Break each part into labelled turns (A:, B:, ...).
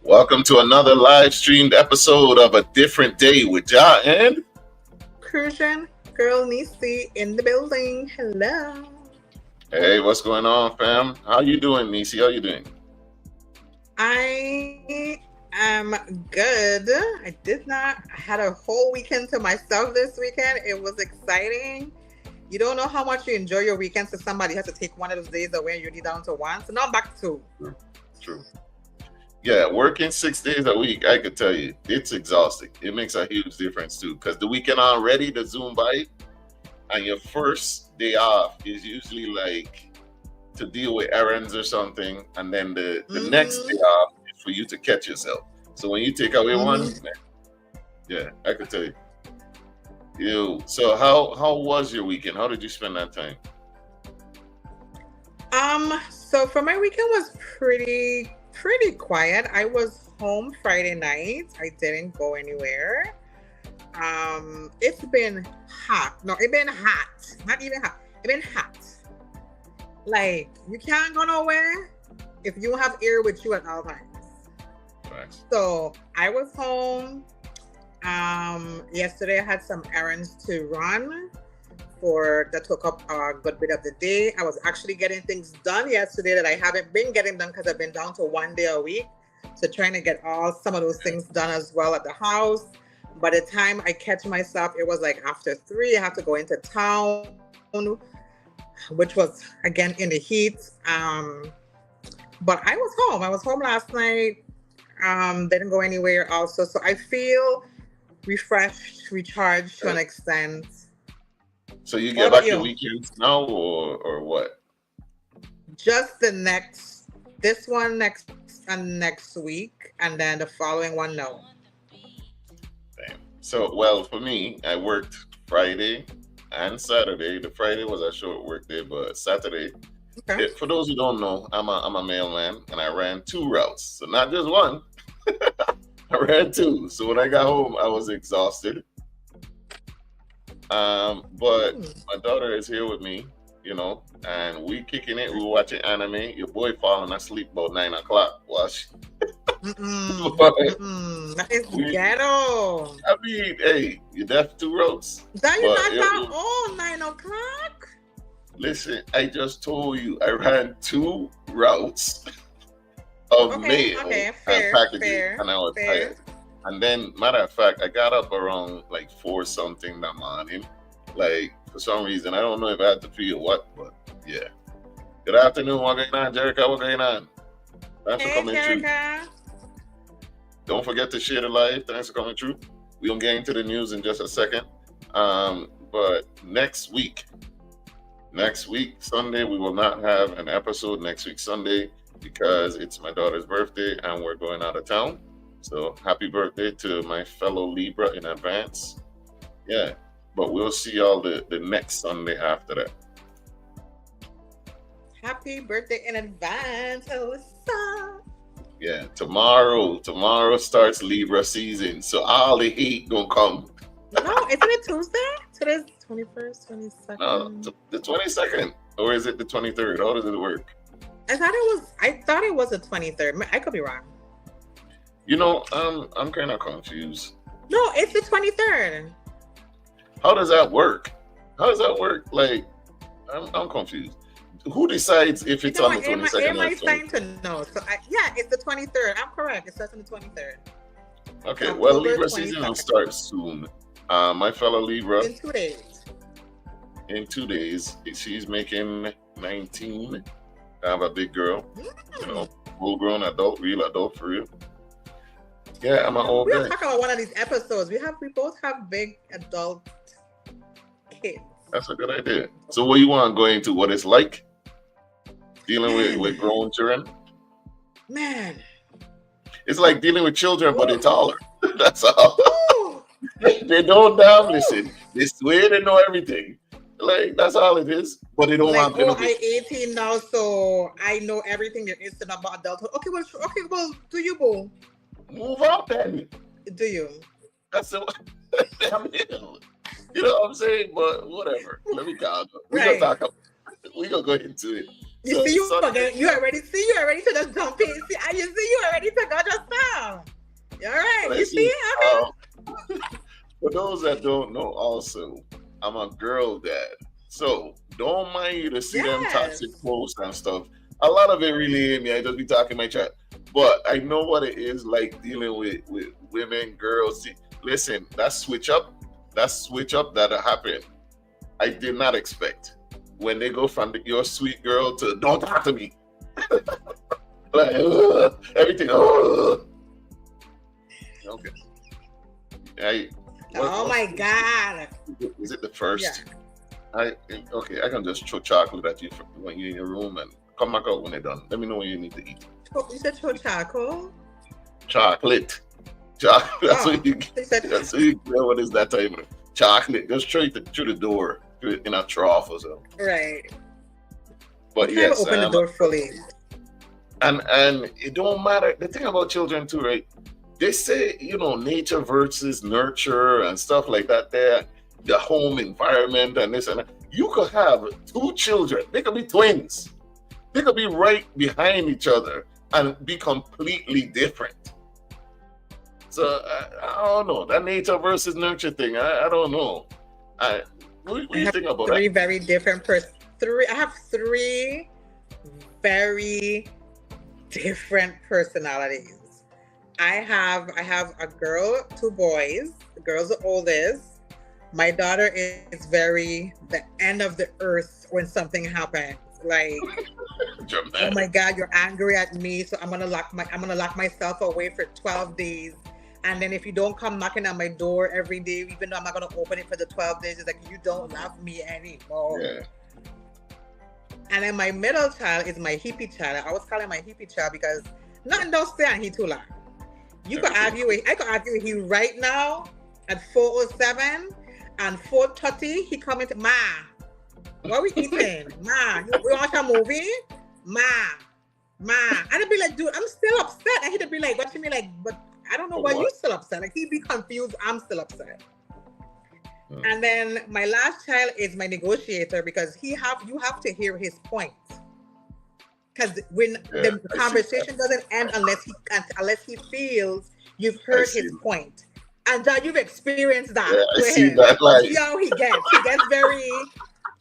A: Welcome to another live streamed episode of A Different Day with Jah and
B: Persian girl Neci in the building. Hello.
A: Hey, what's going on, fam? How you doing, Neci? How you doing?
B: I am good. I had a whole weekend to myself this weekend. It was exciting. You don't know how much you enjoy your weekends so somebody has to take one of those days away and you're down to one. So now I'm back to two.
A: True. Yeah, working 6 days a week, I could tell you, it's exhausting. It makes a huge difference too, because the weekend already, the Zoom by, and your first day off is usually like to deal with errands or something, and then the next day off is for you to catch yourself. So when you take away one, man, yeah, I could tell you. So how was your weekend? How did you spend that time?
B: So for my weekend was pretty quiet. I was home Friday night. I didn't go anywhere. It's been hot. No, it's been hot. Not even hot. It's been hot. Like, you can't go nowhere if you have air with you at all times.
A: Thanks.
B: So I was home. Yesterday I had some errands to run that took up a good bit of the day. I was actually getting things done yesterday that I haven't been getting done because I've been down to 1 day a week. So trying to get some of those things done as well at the house. By the time I catch myself, it was like after 3, I have to go into town, which was again in the heat. But I was home. I was home last night. Didn't go anywhere also. So I feel refreshed, recharged to an extent.
A: So you get back your weekends now or what?
B: Just this one next week, and then the following one, no.
A: Damn. So, well, for me, I worked Friday and Saturday. The Friday was a short work day, but Saturday, for those who don't know, I'm a mailman, and I ran 2 routes. So not just one, I ran 2. So when I got home, I was exhausted. But my daughter is here with me, and we kicking it. We watching anime. Your boy falling asleep about 9 o'clock. Watch.
B: That is ghetto.
A: I mean, hey, you left 2 routes.
B: That you knocked out all 9 o'clock?
A: Listen, I just told you I ran 2 routes of mail and packages, and I was tired. And then, matter of fact, I got up around like 4 something that morning. Like, for some reason, I don't know if I had to feel what, but yeah. Good afternoon, what going on, Jerica? What going on? Thanks for coming through. Don't forget to share the live. Thanks for coming through. We're going to get into the news in just a second. But next week, Sunday, we will not have an episode next week, Sunday, because it's my daughter's birthday and we're going out of town. So happy birthday to my fellow Libra in advance. Yeah, but we'll see y'all the next Sunday after that.
B: Happy birthday in advance, Alyssa.
A: Yeah, tomorrow starts Libra season, so all the heat gonna come.
B: No, isn't it Tuesday? Today's 21st, 22nd.
A: No, the 22nd, or is it the 23rd? How does it work?
B: I thought it was the 23rd. I could be wrong.
A: I'm kind of confused.
B: No, it's the 23rd.
A: How does that work? Like, I'm confused. Who decides if it's on the 22nd?
B: Am I trying to know? So it's the 23rd. I'm correct. It starts on the 23rd.
A: Okay, well, Libra season will start soon. My fellow Libra.
B: In 2 days.
A: In 2 days, she's making 19. I have a big girl. Full-grown adult, real adult for real. Yeah, I'm an old man.
B: We'll talk about one of these episodes. We both have big adult kids.
A: That's a good idea. So what you want to go into? What it's like dealing with grown children?
B: Man.
A: It's like dealing with children, but they're taller. That's all. They don't listen. They swear they know everything. Like, that's all it is. But they don't want to.
B: I'm 18 now, so I know everything there is to know about adulthood. Okay, well, do you, boo?
A: Move up then.
B: Do you?
A: That's the I mean, you know what I'm saying? But whatever. Let me calm. We're gonna talk about we're gonna go into it.
B: You see, you already to just jump in. See, you see, you already to go just now. All right, you see? Okay.
A: For those that don't know, also, I'm a girl dad. So don't mind you to see them toxic posts and stuff. A lot of it really ain't me. I just be talking my chat. But I know what it is like dealing with women, girls. See, listen, that switch up that happened, I did not expect. When they go from your sweet girl to don't talk to me. Like, everything. Okay.
B: Oh my God.
A: Is it the first? Yeah. I can just throw chocolate at you when you're in your room and come back out when they're done. Let me know when you need to eat.
B: You said throw charcoal?
A: Chocolate. That's what you get. That's what you get when it's that time. Chocolate. Just straight through the door. In a trough or so.
B: Right.
A: But yes.
B: Open the door fully.
A: And it don't matter. The thing about children too, right? They say, nature versus nurture and stuff like that there. The home environment and this and that. You could have two children. They could be twins. They could be right behind each other and be completely different. So, I don't know. That nature versus nurture thing, I don't know. What do you think about
B: three very different I have three very different personalities. I have a girl, two boys. The girl's the oldest. My daughter is very the end of the earth when something happens. Like, oh my God, you're angry at me, so I'm gonna lock myself away for 12 days. And then if you don't come knocking on my door every day, even though I'm not going to open it for the 12 days, it's like, you don't love me anymore. Yeah. And then my middle child is my hippie child. I always call him my hippie child because nothing don't stay on he too long. I could argue with him right now at 4:07 and 4:30, he come into, Ma, what are we eating? Ma, we watch a movie? Ma. And I'd be like, dude, I'm still upset. And he'd be like, watching me like, but I don't know why you're still upset. Like, he'd be confused. I'm still upset. And then my last child is my negotiator because you have to hear his point. Because when the conversation doesn't end unless he feels you've heard his point. And John, you've experienced that with him. See how he gets. He gets very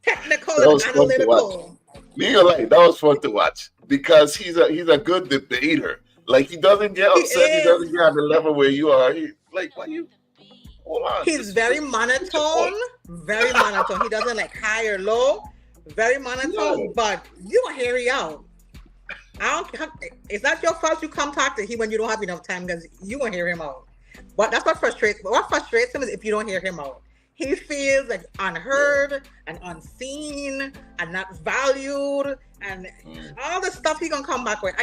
B: technical and analytical.
A: That was fun to watch because he's a good debater. Like, he doesn't get upset. He doesn't get on the level where you are. He like, why you? Hold on.
B: He's very monotone. Very monotone. He doesn't like high or low. Very monotone. But you will hear you out. It's not your fault you come talk to him when you don't have enough time because you won't hear him out. But that's what frustrates him is if you don't hear him out. He feels like unheard and unseen and not valued and all the stuff he gonna come back with.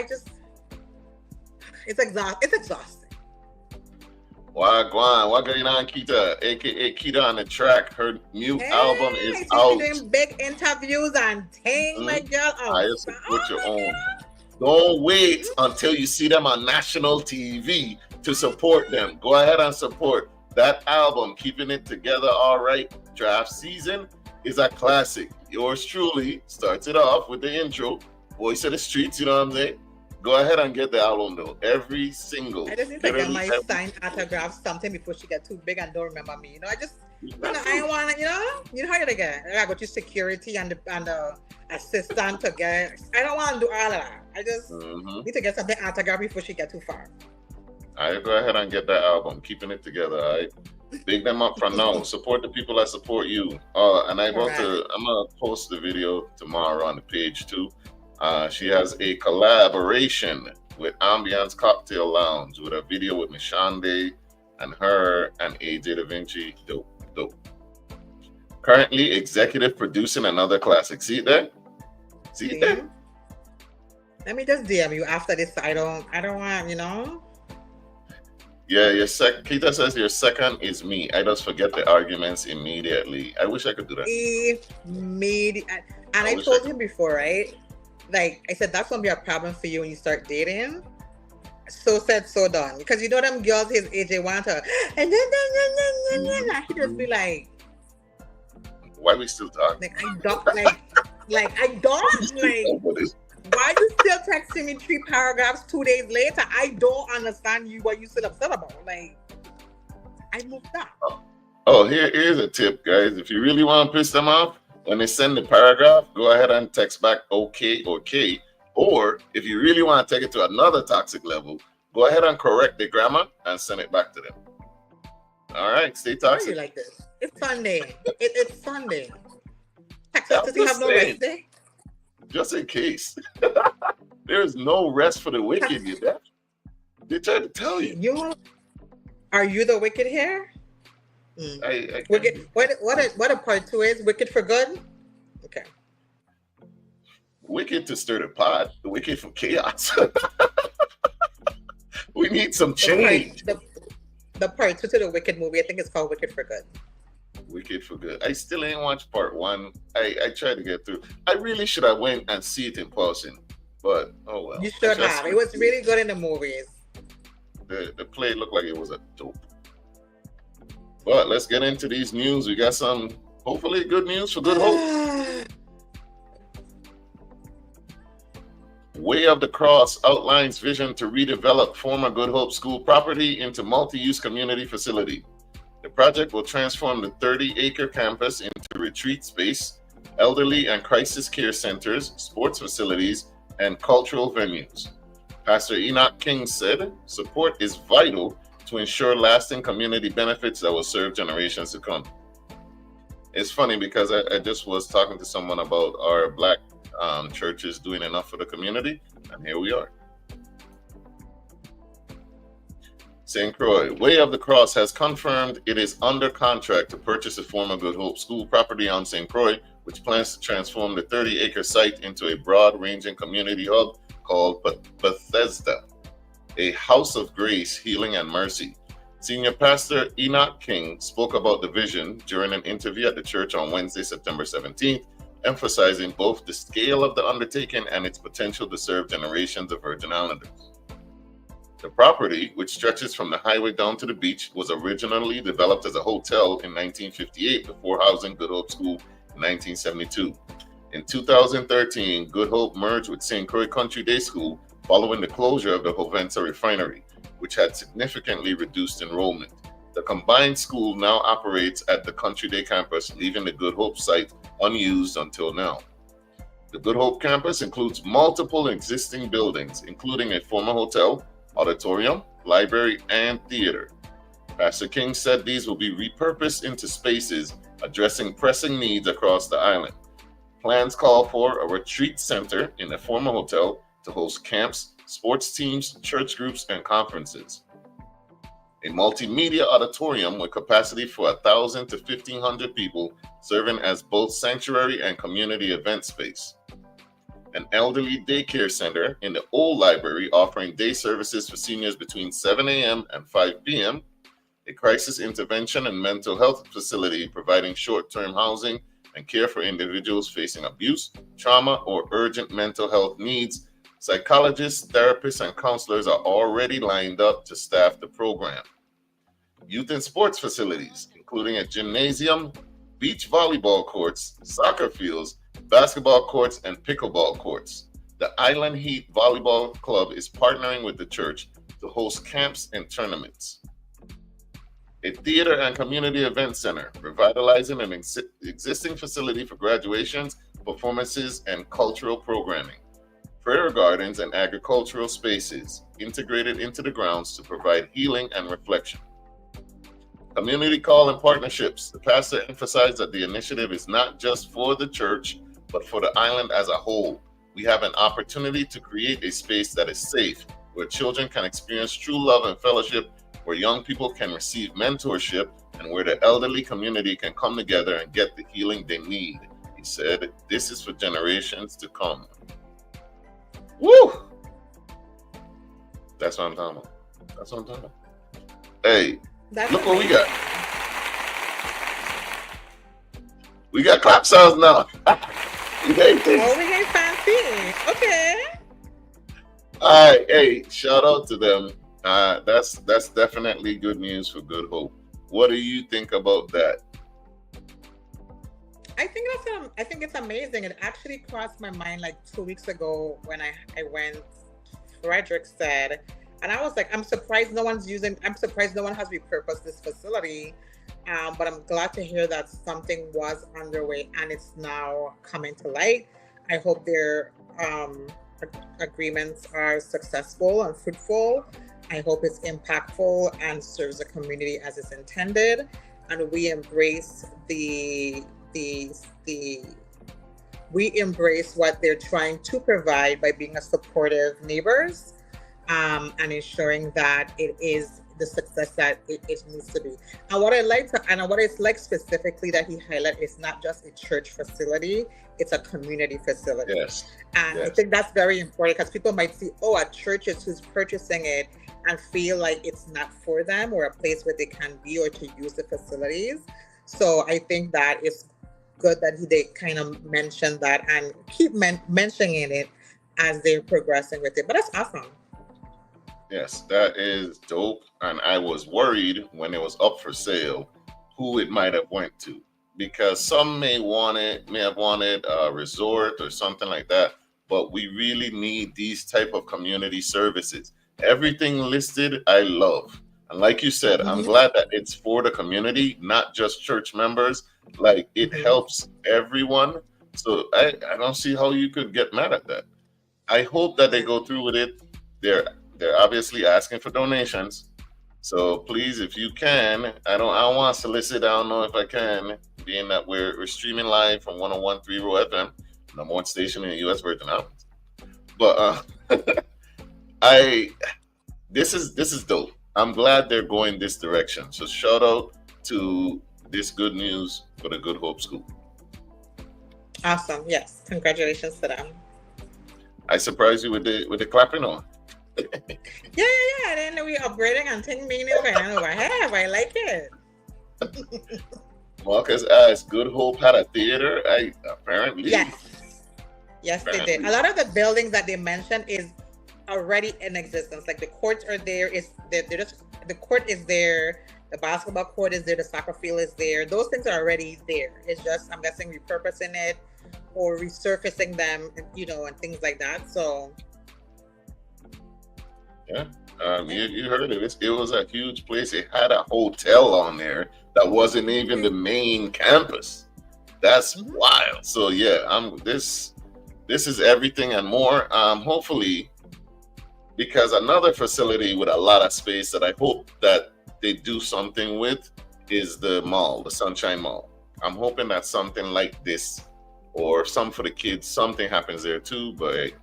B: It's exhausting.
A: Wagwan, what going on, Kita? AKA Kita on the track. Her new album is out.
B: She's doing big interviews and things, my girl.
A: I support your own. Don't wait until you see them on national TV to support them. Go ahead and support that album, Keeping It Together All Right. Draft Season is a classic. Yours truly starts it off with the intro, Voice of the Streets, you know what I'm saying? Go ahead and get the album though. Every single.
B: I just need to get my signed autograph something before she get too big and don't remember me. I don't want to, you know how you get. I got to security and the assistant to get. I don't want to do all of that. I just need to get something autograph before she get too far.
A: All right, go ahead and get that album, Keeping It Together. All right, big them up from now. Support the people that support you. And I'm gonna post the video tomorrow on the page too. She has a collaboration with Ambiance Cocktail Lounge with a video with Mishande and her and AJ Da Vinci. Dope. Currently executive producing another classic. See it there?
B: Let me just DM you after this. I don't want,
A: Yeah, Kita says your second is me. I just forget the arguments immediately. I wish I could do that.
B: I told him before, right? Like I said, that's gonna be a problem for you when you start dating. So said, so done. Because you know them girls his age, they want her. And then he just be like,
A: why we still talking?
B: Like I don't why you still texting me 3 paragraphs 2 days later? I don't understand what you still upset about. Like I moved on.
A: Oh, here's a tip, guys. If you really want to piss them off, when they send the paragraph, go ahead and text back okay. Or if you really want to take it to another toxic level, go ahead and correct the grammar and send it back to them. All right, stay toxic.
B: Why are you like this? It's Sunday. It's Sunday. Texas, does he have no rest day?
A: Just in case. There is no rest for the wicked, you deaf. They tried to tell you.
B: Are you the wicked here?
A: I
B: wicked. What a part 2 is? Wicked for good? Okay.
A: Wicked to stir the pot. The wicked for chaos. We need some change.
B: The part 2 to the Wicked movie, I think it's called Wicked for Good.
A: Wicked for Good. I still ain't watched part 1. I tried to get through. I really should have went and see it in person, but oh well.
B: You should have. It was really good in the movies.
A: The play looked like it was a dope. But let's get into these news. We got some hopefully good news for Good Hope. Way of the Cross outlines vision to redevelop former Good Hope School property into multi-use community facility. The project will transform the 30-acre campus into retreat space, elderly and crisis care centers, sports facilities, and cultural venues. Pastor Enoch King said, support is vital to ensure lasting community benefits that will serve generations to come. It's funny because I just was talking to someone about our Black churches doing enough for the community, and here we are. St. Croix, Way of the Cross has confirmed it is under contract to purchase a former Good Hope School property on St. Croix, which plans to transform the 30-acre site into a broad-ranging community hub called Bethesda, a house of grace, healing, and mercy. Senior Pastor Enoch King spoke about the vision during an interview at the church on Wednesday, September 17th, emphasizing both the scale of the undertaking and its potential to serve generations of Virgin Islanders. The property, which stretches from the highway down to the beach, was originally developed as a hotel in 1958 before housing Good Hope School in 1972. In 2013, Good Hope merged with St. Croix Country Day School following the closure of the Hovensa refinery, which had significantly reduced enrollment. The combined school now operates at the Country Day campus, leaving the Good Hope site unused until now. The Good Hope campus includes multiple existing buildings, including a former hotel, auditorium, library, and theater. Pastor King said these will be repurposed into spaces addressing pressing needs across the island. Plans call for a retreat center in a former hotel to host camps, sports teams, church groups, and conferences. A multimedia auditorium with capacity for 1,000 to 1,500 people, serving as both sanctuary and community event space. An elderly daycare center in the old library offering day services for seniors between 7 a.m. and 5 p.m. A crisis intervention and mental health facility providing short-term housing and care for individuals facing abuse, trauma, or urgent mental health needs. Psychologists, therapists, and counselors are already lined up to staff the program. Youth and sports facilities, including a gymnasium, beach volleyball courts, soccer fields, basketball courts, and pickleball courts. The Island Heat Volleyball Club is partnering with the church to host camps and tournaments. A theater and community event center, revitalizing an existing facility for graduations, performances, and cultural programming. Prayer gardens and agricultural spaces integrated into the grounds to provide healing and reflection. Community call and partnerships. The pastor emphasized that the initiative is not just for the church, but for the island as a whole. We have an opportunity to create a space that is safe, where children can experience true love and fellowship, where young people can receive mentorship, and where the elderly community can come together and get the healing they need. He said, this is for generations to come. Woo! That's what I'm talking about. That's what I'm talking about. Hey, look what we got. We got clap sounds now.
B: Oh, we ain't fancy. Okay.
A: All right, hey, shout out to them. That's definitely good news for Good Hope. What do you think about that?
B: I think it's amazing. It actually crossed my mind like 2 weeks ago when I went. Frederick said, and I was like, I'm surprised no one has repurposed this facility. But I'm glad to hear that something was underway and it's now coming to light. I hope their agreements are successful and fruitful. I hope it's impactful and serves the community as it's intended. And we embrace the we embrace what they're trying to provide by being a supportive neighbors, and ensuring that it is the success that it needs to be. And what it's like specifically that he highlighted is not just a church facility, it's a community facility.
A: Yes.
B: And I think that's very important because people might see, oh, a church is who's purchasing it and feel like it's not for them or a place where they can be or to use the facilities. So I think that it's good that they kind of mentioned that and keep mentioning it as they're progressing with it. But that's awesome.
A: Yes, that is dope. And I was worried when it was up for sale who it might have went to, because some may have wanted a resort or something like that. But we really need these type of community services. Everything listed, I love. And like you said, I'm glad that it's for the community, not just church members. Like it helps everyone. So I don't see how you could get mad at that. I hope that they go through with it. They're obviously asking for donations. So please, if you can, I don't want to solicit. I don't know if I can, being that we're streaming live from 101.3 Raw FM, number one station in the US Virgin Islands. But this is dope. I'm glad they're going this direction. So shout out to this good news for the Good Hope School.
B: Awesome. Yes. Congratulations to them.
A: I surprised you with the clapping on.
B: Yeah. Then we upgrading and things being over and over. I like it.
A: Marcus asked, Good Hope had a theater? Apparently.
B: Yes, they did. A lot of the buildings that they mentioned is already in existence. Like the courts are there. The court is there. The basketball court is there. The soccer field is there. Those things are already there. It's just, I'm guessing, repurposing it or resurfacing them, and things like that. So.
A: Yeah. You heard it. It was a huge place. It had a hotel on there that wasn't even the main campus. That's wild. So yeah, this is everything and more. Hopefully, because another facility with a lot of space that I hope that they do something with is the mall, the Sunshine Mall. I'm hoping that something like this or some for the kids, something happens there too. But hey,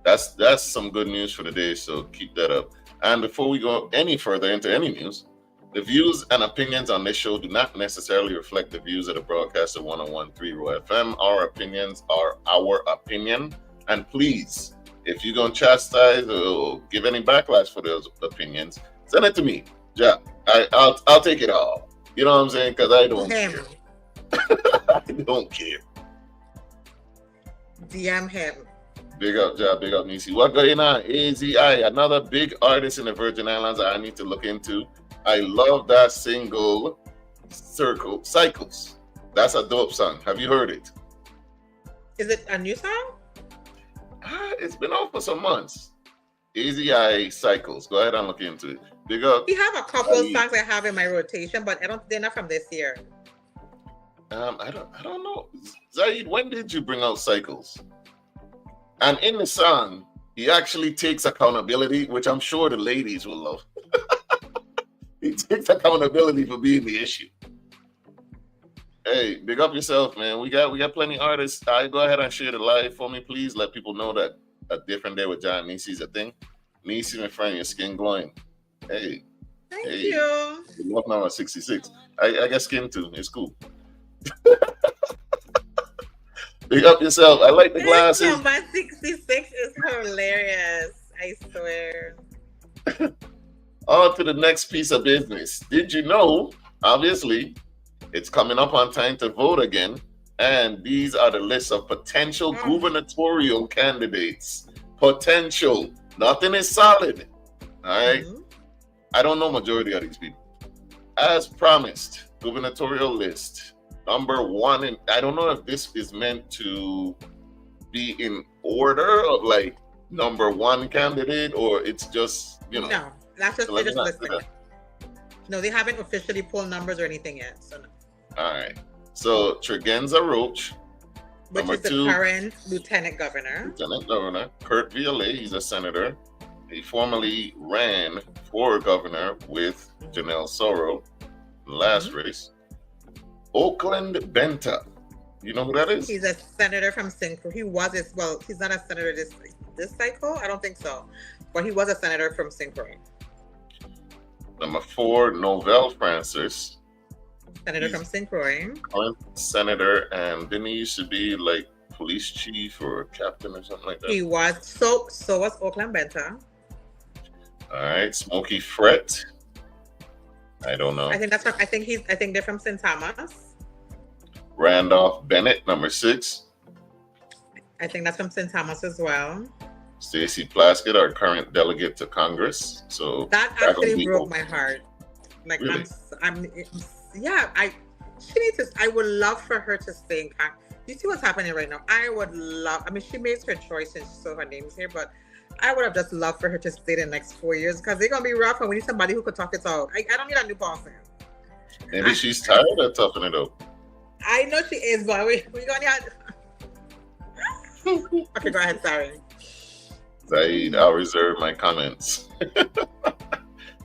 A: that's some good news for the day. So keep that up. And before we go any further into any news, the views and opinions on this show do not necessarily reflect the views of the broadcaster 101.3 Raw FM. Our opinions are our opinion. And please, if you're going to chastise or give any backlash for those opinions, send it to me. Yeah, I'll take it all. You know what I'm saying? Because I don't care. I don't care.
B: DM him.
A: Big up, Ja. Big up, Neci. What going on? AZI, another big artist in the Virgin Islands that I need to look into. I love that single, Cycles. That's a dope song. Have you heard it?
B: Is it a new song?
A: It's been out for some months. AZI Cycles. Go ahead and look into it. Big up.
B: We have a couple of songs I have in my rotation, but they're not from this year.
A: I don't know. Zaid, when did you bring out Cycles? And in the song, he actually takes accountability, which I'm sure the ladies will love. He takes accountability for being the issue. Hey, big up yourself, man. We got plenty of artists. Go ahead and share the live for me, please. Let people know that a different day with Jah and Neci is a thing. Neci, my friend, your skin glowing. Hey.
B: Thank you.
A: Love number 66. I got skin too. It's cool. Big up yourself. I like the glasses.
B: Number 66 is hilarious. I swear.
A: On to the next piece of business. Did you know, obviously, it's coming up on time to vote again. And these are the lists of potential gubernatorial candidates potential. Nothing is solid. All right. I don't know majority of these people. As promised, gubernatorial list. Number one, and I don't know if this is meant to be in order of like number one candidate, or it's just,
B: No, that's just, they're just listing. No, they haven't officially pulled numbers or anything yet. So no.
A: All right. So Tregenza Roach,
B: which is the current lieutenant governor.
A: Lieutenant Governor Kurt Violet, he's a senator. He formerly ran for governor with Janelle Soro last race. Oakland Benta. You know who that is?
B: He's a senator from Syncro. He was he's not a senator this cycle. I don't think so. But he was a senator from Syncro.
A: Number 4, Novell Francis.
B: Senator from Syncro.
A: Current senator, and didn't he used to be like police chief or captain or something like that?
B: He was. So was Oakland Benta.
A: All right, Smokey Fret. I don't know.
B: I think they're from St. Thomas.
A: Randolph Bennett, number 6.
B: I think that's from St. Thomas as well.
A: Stacey Plaskett, our current delegate to Congress. So
B: that actually broke my heart. Like
A: really?
B: She needs to. I would love for her to stay in Congress. You see what's happening right now? She made her choice and so her name's here, but I would have just loved for her to stay the next 4 years because they're gonna be rough, and we need somebody who could talk it out. I don't need a new person.
A: Maybe she's tired of toughing it out.
B: I know she is, but we gonna Okay, go ahead. Sorry.
A: Zaid, I'll reserve my comments.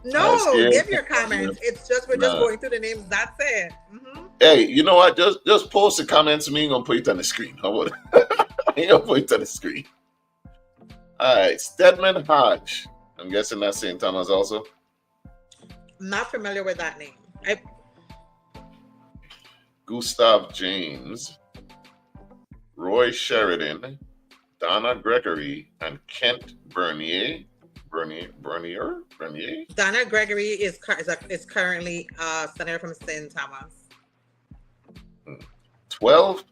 B: No, give your comments. It's just we're just going through the names. That's it.
A: Hey, you know what? Just post the comments. Me gonna put it on the screen. How about it? I'm gonna put it on the screen. All right, Stedman Hodge. I'm guessing that's St. Thomas also.
B: Not familiar with that name.
A: Gustav James, Roy Sheridan, Donna Gregory, and Kent Bernier. Bernier.
B: Donna Gregory is currently senator from St. Thomas.
A: 12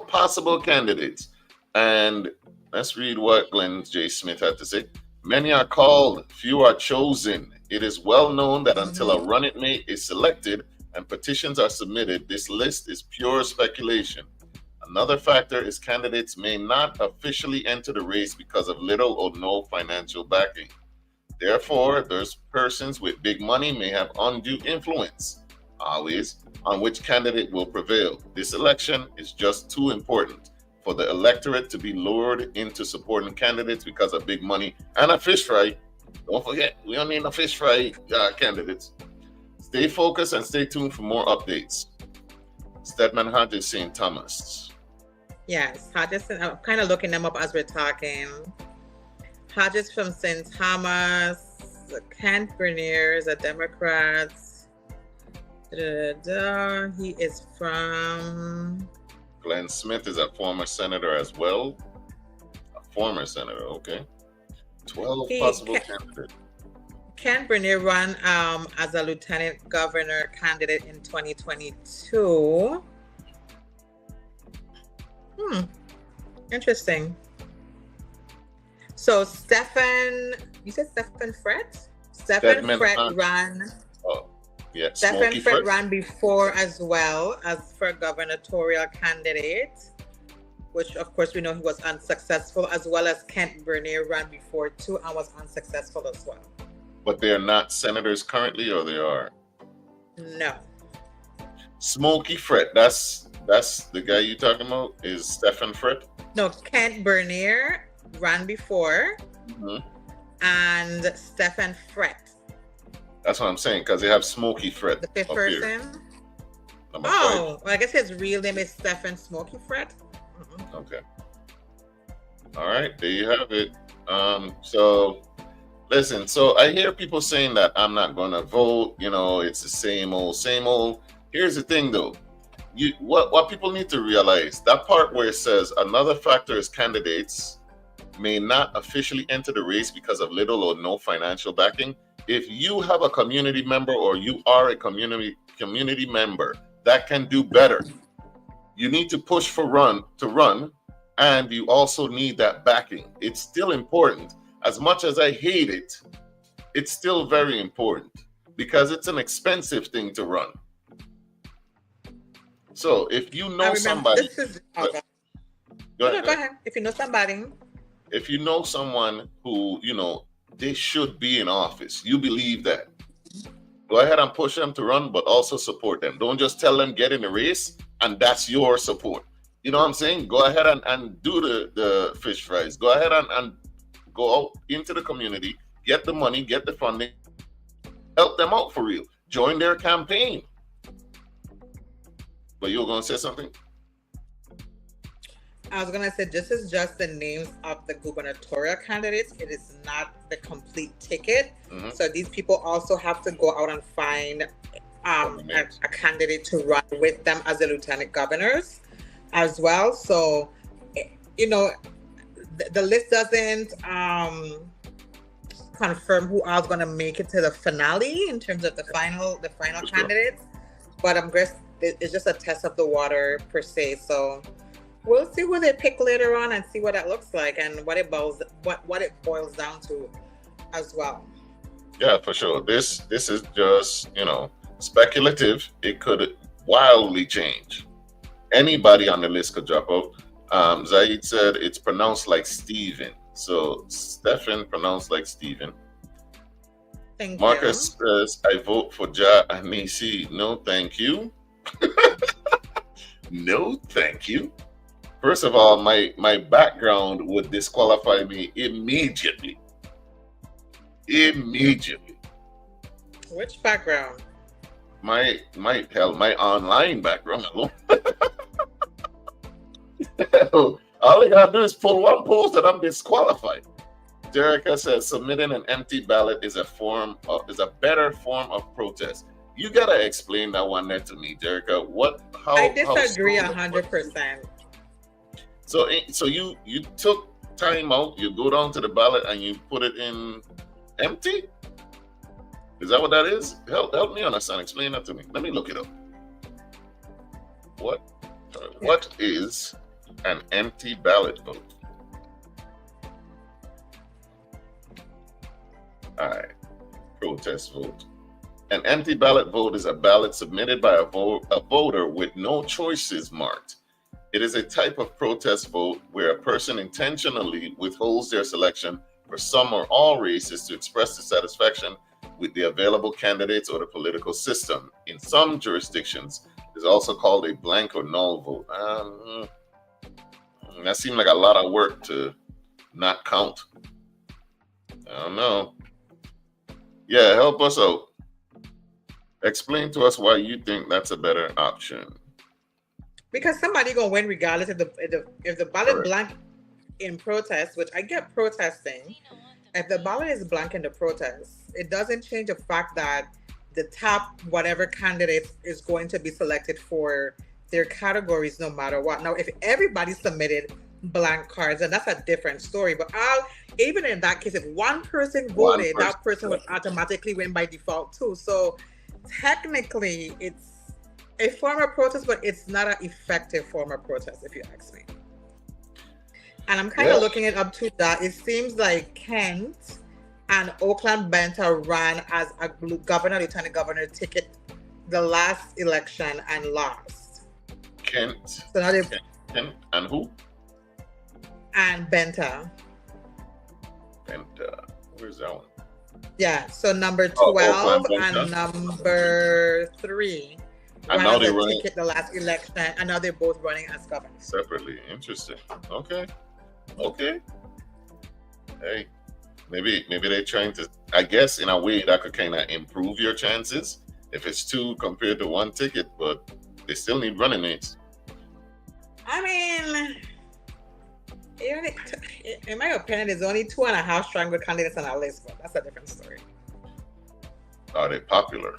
A: possible candidates. And let's read what Glenn J. Smith had to say. Many are called, few are chosen. It is well known that until a running mate is selected and petitions are submitted, this list is pure speculation. Another factor is candidates may not officially enter the race because of little or no financial backing. Therefore, those persons with big money may have undue influence, always, on which candidate will prevail. This election is just too important for the electorate to be lured into supporting candidates because of big money and a fish fry. Don't forget, we don't need a fish fry candidates. Stay focused and stay tuned for more updates. Stedman Hodges, St. Thomas.
B: Yes, Hodges. I'm kind of looking them up as we're talking. Hodges from St. Thomas. Kent Bernier is a Democrat. He is from.
A: Glenn Smith is a former senator as well. A former senator, okay. 12 possible candidates.
B: Kent Bernier ran as a lieutenant governor candidate in 2022. Interesting. So you said Stephen Fret? Stephen Fret ran.
A: Oh, yeah.
B: Stephen Fret ran before as well as for gubernatorial candidate, which of course we know he was unsuccessful, as well as Kent Bernier ran before too and was unsuccessful as well.
A: But they're not senators currently, or they are?
B: No.
A: Smokey Fret, that's the guy you talking about, is Stephen Fret?
B: No, Kent Bernier ran before, and Stephen Fret.
A: That's what I'm saying, because they have Smokey Fret.
B: The fifth person?
A: Here. Number 5.
B: Well, I guess his real name is Stephen Smokey Fret.
A: Okay. All right, there you have it. So listen, so I hear people saying that I'm not going to vote, it's the same old. Here's the thing though. What people need to realize, that part where it says another factor is candidates may not officially enter the race because of little or no financial backing. If you have a community member or you are a community member that can do better, you need to push to run And you also need that backing. It's still important. As much as I hate it, it's still very important because it's an expensive thing to run. So if you know somebody,
B: go ahead. If you know somebody,
A: if you know someone who, you know, they should be in office, you believe that, go ahead and push them to run, but also support them. Don't just tell them get in the race and that's your support. You know what I'm saying? Go ahead and do the fish fries. Go ahead and go out into the community, get the money, get the funding, help them out for real. Join their campaign. But you were going to say something?
B: I was going to say, this is just the names of the gubernatorial candidates. It is not the complete ticket. Mm-hmm. So these people also have to go out and find a candidate to run with them as the lieutenant governors as well. So, you know, the list doesn't confirm who else going to make it to the finale in terms of the final candidates. But I'm guessing it's just a test of the water per se. So we'll see who they pick later on and see what that looks like and what it boils down to as well.
A: Yeah, for sure. This is just, you know, speculative. It could wildly change. Anybody on the list could drop out. Zaid said it's pronounced like Steven. So Stephen pronounced like Steven.
B: Thank
A: Marcus
B: you.
A: Says I vote for Jah and Neci. No, thank you. No, thank you. First of all, my background would disqualify me immediately. Immediately.
B: Which background?
A: My online background alone. All you gotta do is pull one post and I'm disqualified. Jerica says submitting an empty ballot is a better form of protest. You gotta explain that one there to me, Jerica.
B: I disagree 100%.
A: So you took time out, you go down to the ballot and you put it in empty? Is that what that is? Help me understand. Explain that to me. Let me look it up. What is an empty ballot vote? All right. Protest vote. An empty ballot vote is a ballot submitted by a voter with no choices marked. It is a type of protest vote where a person intentionally withholds their selection for some or all races to express dissatisfaction with the available candidates or the political system. In some jurisdictions, it's also called a blank or null vote. That seemed like a lot of work to not count. I don't know. Yeah, help us out. Explain to us why you think that's a better option.
B: Because somebody gonna win regardless if the ballot blank in protest, which I get protesting. If the ballot is blank in the protest, it doesn't change the fact that the top whatever candidate is going to be selected for their categories no matter what. Now, if everybody submitted blank cards, then that's a different story. But even in that case, if one person voted, that person would automatically win by default too. So technically, it's a form of protest, but it's not an effective form of protest, if you ask me. And I'm kind of looking it up to that. It seems like Kent and Oakland Benta ran as a governor, lieutenant governor ticket the last election and lost.
A: Kent.
B: So now
A: Kent and who?
B: And Benta.
A: Benta. Where's that one?
B: Yeah. So number 12 and number 3.
A: And now they're running
B: ticket the last election, and now they're both running as governors
A: separately. Interesting. Okay. Hey, maybe they're trying to. I guess in a way that could kind of improve your chances if it's 2 compared to 1 ticket, but they still need running mates.
B: I mean, in my opinion, there's only 2.5 stronger candidates on our list, but that's a different story.
A: Are they popular?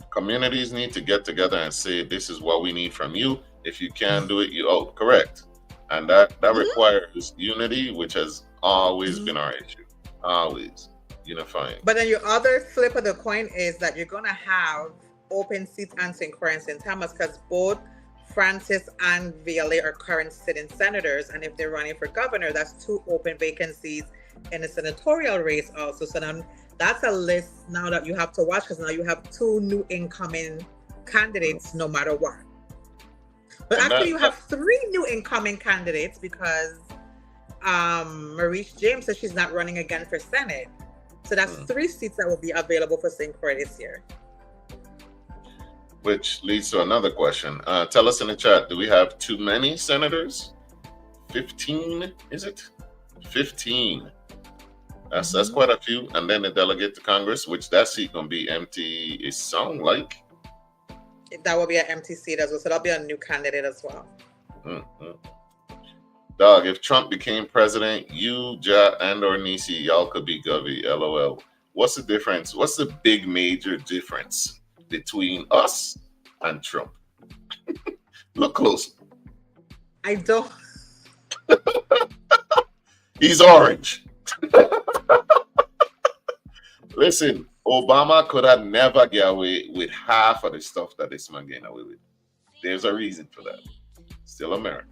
A: Communities need to get together and say, this is what we need from you. If you can't do it, you out. Correct. And that requires unity, which has always been our issue. Always unifying.
B: But then your other flip of the coin is that you're going to have open seats and St. Clair and St. Thomas because both Francis and Viale are current sitting senators, and if they're running for governor, that's 2 open vacancies in the senatorial race also. So now that's a list now that you have to watch, because now you have 2 new incoming candidates no matter what. But actually you have 3 new incoming candidates, because Maurice James says she's not running again for Senate. So that's 3 seats that will be available for St. Croix this year.
A: Which leads to another question. Tell us in the chat, do we have too many senators? 15, is it? 15. That's quite a few. And then the delegate to Congress, which that seat gonna be empty, it sound like.
B: That will be an empty seat as well. So that'll be a new candidate as well.
A: Dog, if Trump became president, you, Jah and Neci, y'all could be Govy. LOL. What's the difference? What's the big major difference between us and Trump? Look close.
B: I don't.
A: He's orange. Listen, Obama could have never get away with half of the stuff that this man getting away with. There's a reason for that. Still America.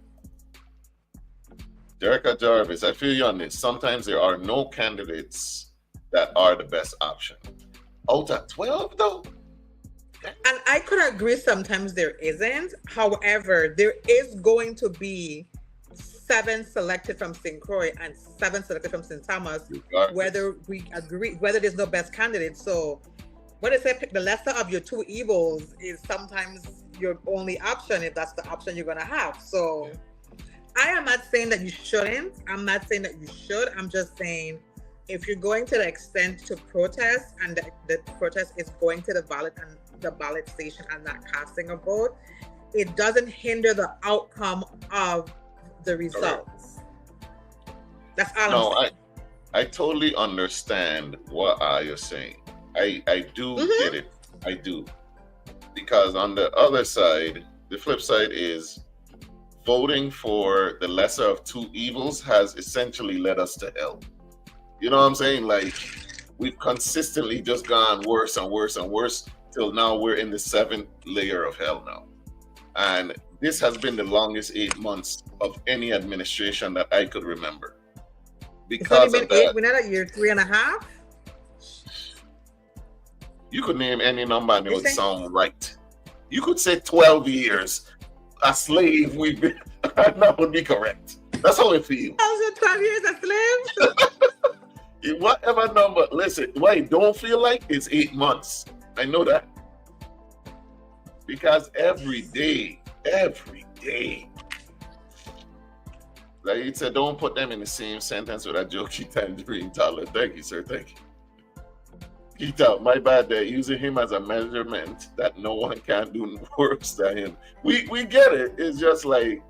A: Jerica Jarvis, I feel you on this. Sometimes there are no candidates that are the best option. Out of 12, though?
B: And I could agree sometimes there isn't. However, there is going to be 7 selected from St. Croix and 7 selected from St. Thomas, whether we agree, whether there's no best candidate. So what I say, pick the lesser of your 2 evils is sometimes your only option if that's the option you're going to have. So I am not saying that you shouldn't. I'm not saying that you should. I'm just saying if you're going to the extent to protest, and the protest is going to the ballot station and not casting a vote, it doesn't hinder the outcome of the results. That's all I'm saying.
A: I totally understand what you're saying. I do get it. I do. Because on the other side, the flip side is voting for the lesser of 2 evils has essentially led us to hell. You know what I'm saying? Like, we've consistently just gone worse and worse and worse till now we're in the 7th layer of hell now. And this has been the longest 8 months of any administration that I could remember. Because of that,
B: we're not at year 3.5.
A: You could name any number and it would sound right. You could say 12 years a slave we've been, and that would be correct. That's how it feels.
B: 12 years a slave?
A: Whatever number, listen, wait, don't feel like it's 8 months. I know that. Because every day, like you said, don't put them in the same sentence with a jokey tangerine toddler. Thank you, sir. Thank you. My bad there, using him as a measurement that no one can do worse than him. We get it. It's just like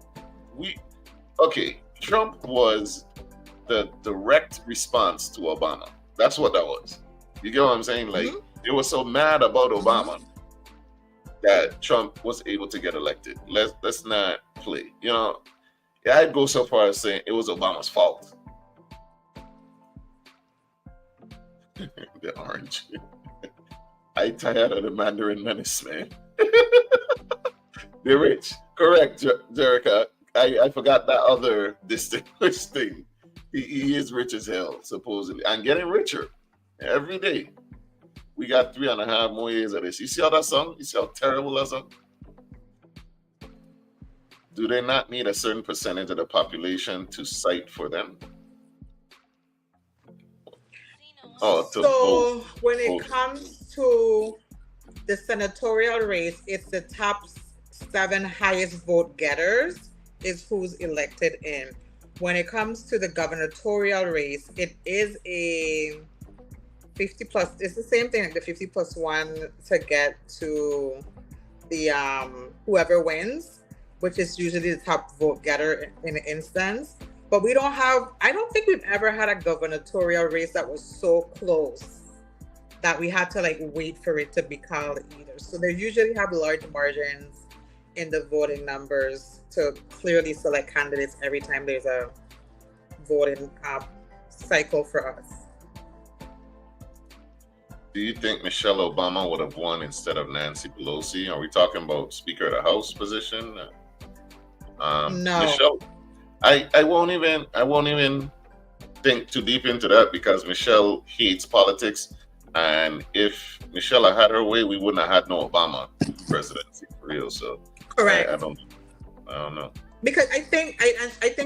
A: Trump was the direct response to Obama. That's what that was. You get what I'm saying? Like, they were so mad about Obama that Trump was able to get elected. Let's not play. You know, I'd go so far as saying it was Obama's fault. The orange. I tired of the Mandarin menace, man. They're rich. Correct, Jerica. I forgot that other distinguished thing. He is rich as hell, supposedly, and getting richer every day. We got 3.5 more years of this. You see how that song? You see how terrible that song? Do they not need a certain percentage of the population to cite for them?
B: So when it comes to the senatorial race, it's the top 7 highest vote getters is who's elected in. When it comes to the gubernatorial race, it is a 50 plus. It's the same thing, like the 50 plus 1 to get to the whoever wins, which is usually the top vote getter in an instance. But we don't have, I don't think we've ever had a gubernatorial race that was so close that we had to like wait for it to be called either. So they usually have large margins in the voting numbers to clearly select candidates every time there's a voting cycle for us.
A: Do you think Michelle Obama would have won instead of Nancy Pelosi? Are we talking about Speaker of the House position?
B: No.
A: Michelle, I won't even think too deep into that because Michelle hates politics. And if Michelle had her way, we wouldn't have had no Obama presidency for real. So
B: correct.
A: I don't know.
B: Because I think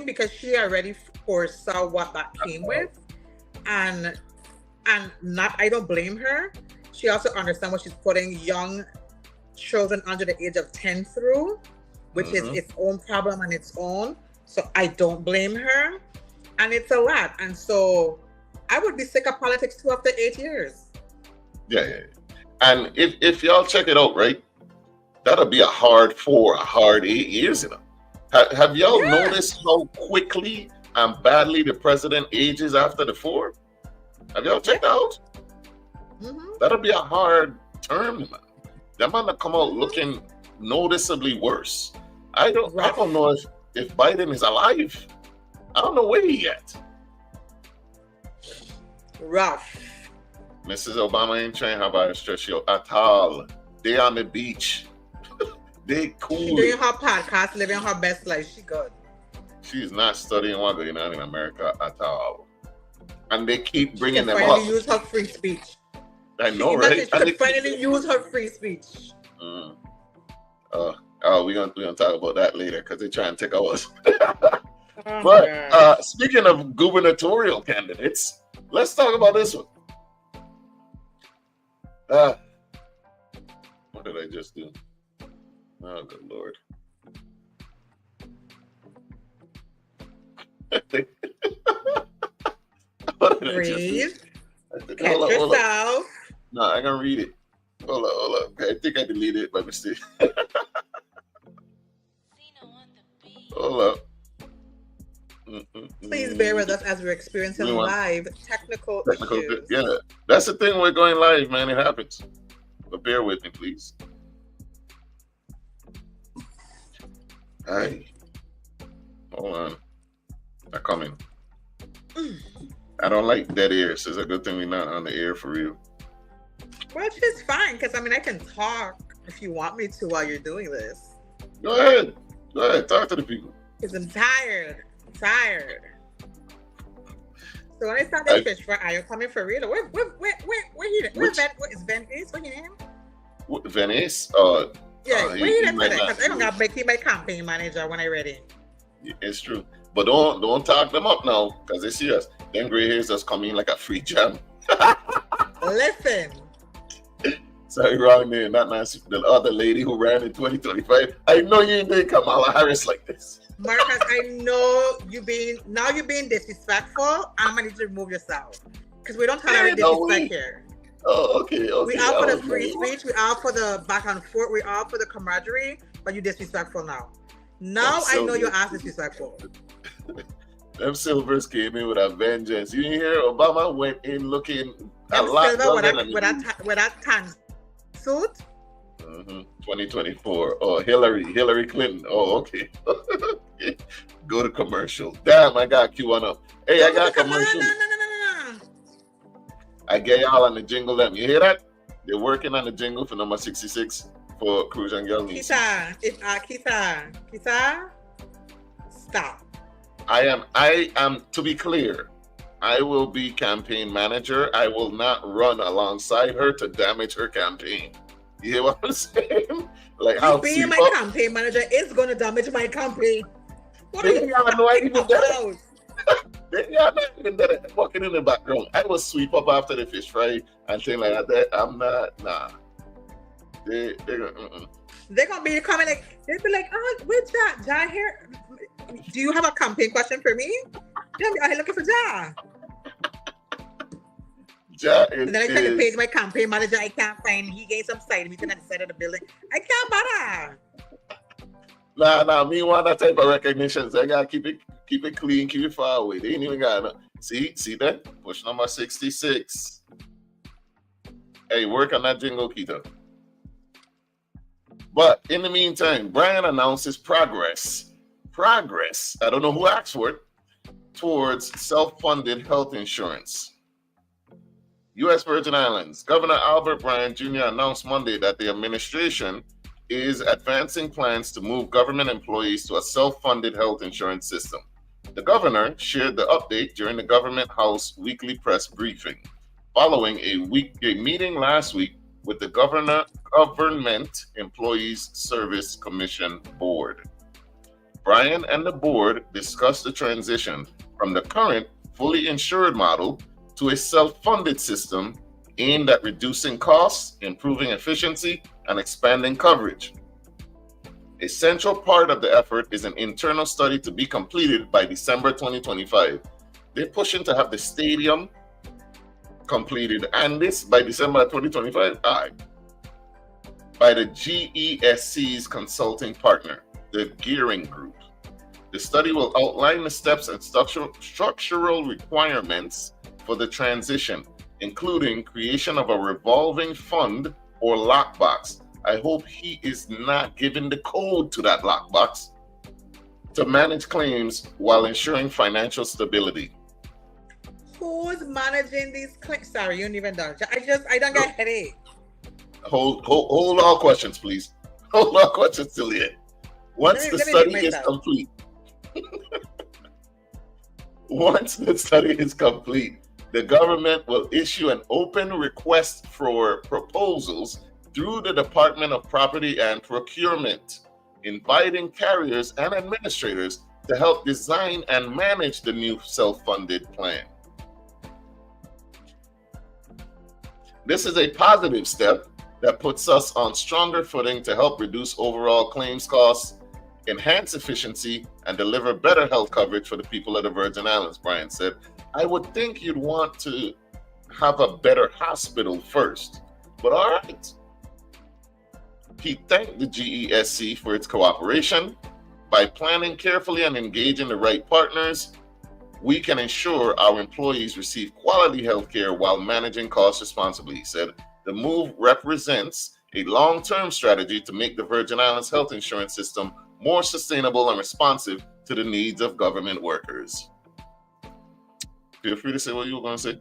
B: because she already foresaw what that came with, and not I don't blame her. She also understands what she's putting young children under the age of 10 through, which is its own problem and its own. So I don't blame her, and it's a lot. And so I would be sick of politics too after 8 years.
A: Yeah. And if y'all check it out, right, that'll be a hard 8 years, you know. Have y'all noticed how quickly and badly the president ages after the 4? Have y'all checked out? That'll be a hard term, man. That might not come out looking noticeably worse. I don't know if Biden is alive. I don't know where he at.
B: Rough.
A: Mrs. Obama ain't trying to have a stress you at all. They on the beach. They cool.
B: She doing her podcast, living her best life. She good.
A: She's not studying what going on in America at all. And they keep bringing them up.
B: Finally use her free speech.
A: I know, right?
B: She can finally use her free speech.
A: We're gonna talk about that later because they're trying to take ours. But speaking of gubernatorial candidates, let's talk about this one. What did I just do? Oh, good Lord.
B: Breathe. Catch yourself.
A: No, I'm going to read it. Hold up. I think I deleted it by mistake. Hold up.
B: Please bear with us as we're experiencing live technical issues.
A: Yeah, that's the thing. We're going live, man. It happens. But bear with me, please. Hi. Hold on. I'm coming. I don't like dead air, so it's a good thing we're not on the air for real.
B: Well, it's fine, because I can talk if you want me to while you're doing this.
A: Go ahead. Talk to the people.
B: Because I'm tired. So when I start this fish fry, are you coming for real? Where is Venice? What's your name?
A: Venice?
B: Yeah, where he today? Because I don't got to make him my campaign manager when I'm ready.
A: Yeah, it's true. But don't talk them up now, because they see us. Them gray hairs just come in like a free jam.
B: Listen.
A: Sorry, wrong name, not Nancy. The other lady who ran in 2025. I know you didn't Kamala Harris like this.
B: Marcus, I know you're being disrespectful. I'm gonna need to remove yourself. Because we don't tolerate disrespect here.
A: Oh, okay.
B: We all for the free speech, we all for the back and forth, we all for the camaraderie, but you're disrespectful now. Now I know your ass is disrespectful.
A: Them Silvers came in with a vengeance. You hear Obama went in looking a
B: lot with that tan suit.
A: 2024. Oh, Hillary Clinton. Oh, okay. Go to commercial. Damn, I got Q1 up. Hey, I got commercial.
B: No.
A: I get y'all on the jingle. Let me hear that. They're working on the jingle for number 66 for Cruz and Girl Neci.
B: Kita, stop.
A: I am, to be clear, I will be campaign manager. I will not run alongside her to damage her campaign. You hear what I'm saying? Like,
B: you being my campaign manager is going to damage my campaign. What are you talking about?
A: They are not even there walking in the background. I will sweep up after the fish fry and things like that. I'm not, nah. They're
B: gonna be coming like, they'll be like, oh, where's Jah here? Do you have a campaign question for me? They'll be looking for Jah. And then I try to page my campaign manager. I can't find him. He gave some side meeting at the side of the building. I can't bother.
A: Nah, me want that type of recognition. So I gotta keep it clean, keep it far away. They ain't even got enough. See that? Push number 66. Hey, work on that jingle, Keto. But in the meantime, Brian announces progress. I don't know who asked for it. Towards self-funded health insurance. U.S. Virgin Islands Governor Albert Bryan Jr. announced Monday that the administration is advancing plans to move government employees to a self-funded health insurance system. The governor shared the update during the Government House weekly press briefing, following a meeting last week with the Government Employees Service Commission Board. Brian and the board discussed the transition from the current fully insured model to a self-funded system aimed at reducing costs, improving efficiency, and expanding coverage. A central part of the effort is an internal study to be completed by December 2025. They're pushing to have the stadium completed, and this by December 2025, by the GESC's consulting partner, the Gearing Group. The study will outline the steps and structural requirements for the transition, including creation of a revolving fund or lockbox. I hope he is not giving the code to that lockbox to manage claims while ensuring financial stability.
B: Who's managing these claims? Sorry, you don't even know. I don't get a headache.
A: Hold all questions, please. Hold all questions till the end. Once the study is complete, the government will issue an open request for proposals through the Department of Property and Procurement, inviting carriers and administrators to help design and manage the new self-funded plan. This is a positive step that puts us on stronger footing to help reduce overall claims costs, enhance efficiency, and deliver better health coverage for the people of the Virgin Islands, Brian said. I would think you'd want to have a better hospital first, but all right. He thanked the GESC for its cooperation. By planning carefully and engaging the right partners, we can ensure our employees receive quality health care while managing costs responsibly, he said. The move represents a long-term strategy to make the Virgin Islands health insurance system more sustainable and responsive to the needs of government workers. Feel free to say what you were going to say.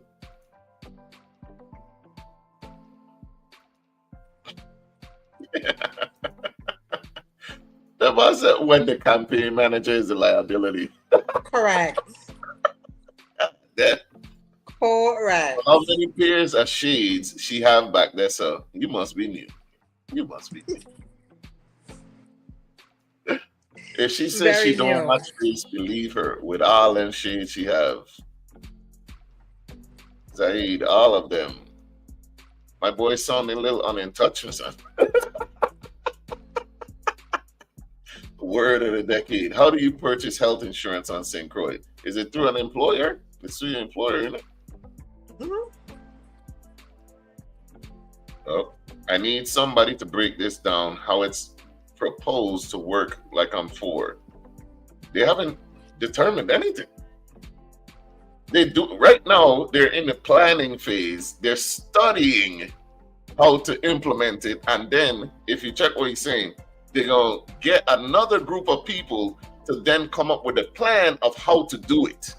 A: That was when the campaign manager is a liability.
B: Correct.
A: Yeah.
B: Correct.
A: How many pairs of shades she have back there, sir? You must be new. You must be new. If she says she don't have shades, believe her. With all them shades she have. Zaid, all of them. My boy sounded a little untouched, son. Word of the decade. How do you purchase health insurance on St. Croix? Is it through an employer? It's through your employer, isn't it?
B: Mm-hmm.
A: Oh, I need somebody to break this down, how it's proposed to work like I'm for. They haven't determined anything. They do right now, they're in the planning phase. They're studying how to implement it. And then if you check what he's saying, they're going to get another group of people to then come up with a plan of how to do it.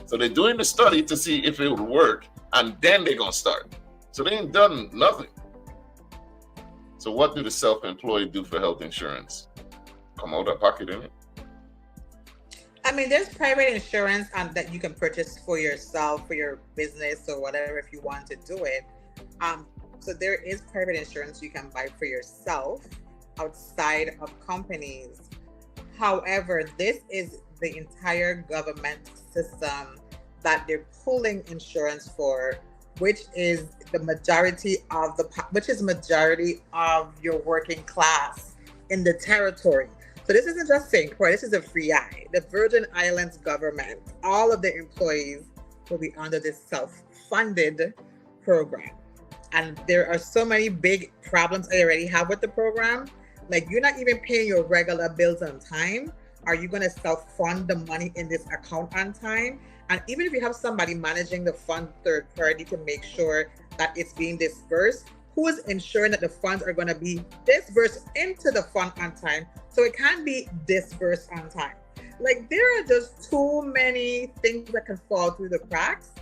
A: So they're doing the study to see if it would work, and then they're going to start. So they ain't done nothing. So what do the self-employed do for health insurance? Come out of pocket, innit?
B: I mean, there's private insurance that you can purchase for yourself, for your business or whatever, if you want to do it. So there is private insurance you can buy for yourself outside of companies. However, this is the entire government system that they're pulling insurance for, which is majority of your working class in the territory. So this isn't just St. Croix, this is a free eye. The Virgin Islands government, all of the employees will be under this self-funded program. And there are so many big problems I already have with the program. Like, you're not even paying your regular bills on time. Are you going to self-fund the money in this account on time? And even if you have somebody managing the fund third party to make sure that it's being dispersed, who is ensuring that the funds are going to be dispersed into the fund on time so it can be dispersed on time? Like, there are just too many things that can fall through the cracks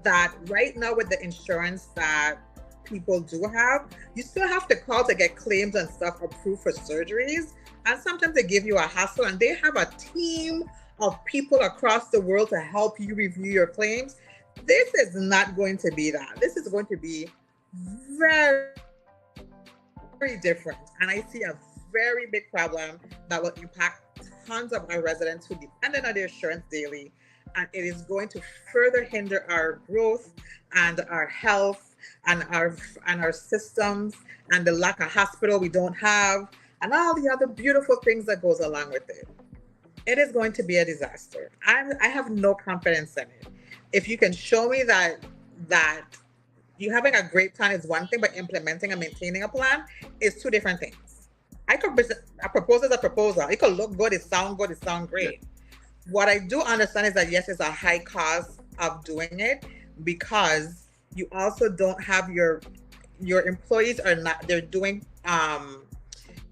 B: that right now with the insurance that people do have, you still have to call to get claims and stuff approved for surgeries. And sometimes they give you a hassle, and they have a team of people across the world to help you review your claims. This is not going to be that. This is going to be very, very different. And I see a very big problem that will impact tons of our residents who depend on their insurance daily. And it is going to further hinder our growth and our health and our systems, and the lack of hospital we don't have, and all the other beautiful things that goes along with it. It is going to be a disaster. I have no confidence in it. If you can show me that you having a great plan is one thing, but implementing and maintaining a plan is two different things. A proposal is a proposal. It could look good, it sound great. What I do understand is that yes, it's a high cost of doing it, because you also don't have your employees are not, they're doing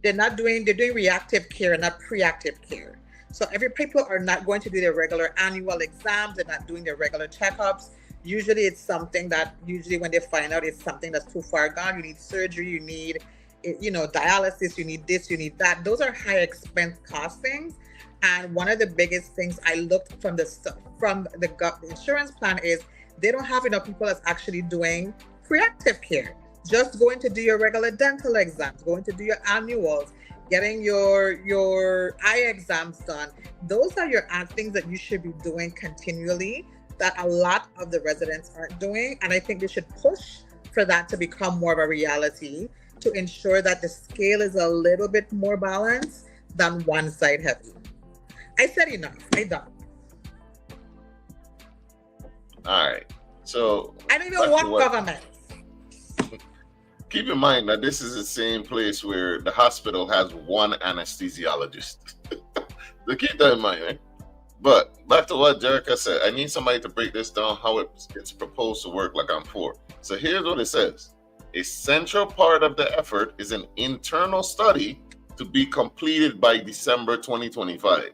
B: reactive care and not preactive care. So people are not going to do their regular annual exams. They're not doing their regular checkups. Usually it's something that when they find out it's something that's too far gone, you need surgery, you need, dialysis, you need this, you need that. Those are high expense cost things. And one of the biggest things I looked from the insurance plan is they don't have enough people that's actually doing preactive care. Just going to do your regular dental exams, going to do your annuals, getting your eye exams done. Those are your things that you should be doing continually that a lot of the residents aren't doing. And I think they should push for that to become more of a reality, to ensure that the scale is a little bit more balanced than one side heavy. I said enough. I done.
A: All right. So
B: I don't even want government.
A: Keep in mind that this is the same place where the hospital has one anesthesiologist. So keep that in mind, eh? But back to what Jerica said, I need somebody to break this down, how it's proposed to work like I'm for. So here's what it says. A central part of the effort is an internal study to be completed by December 2025.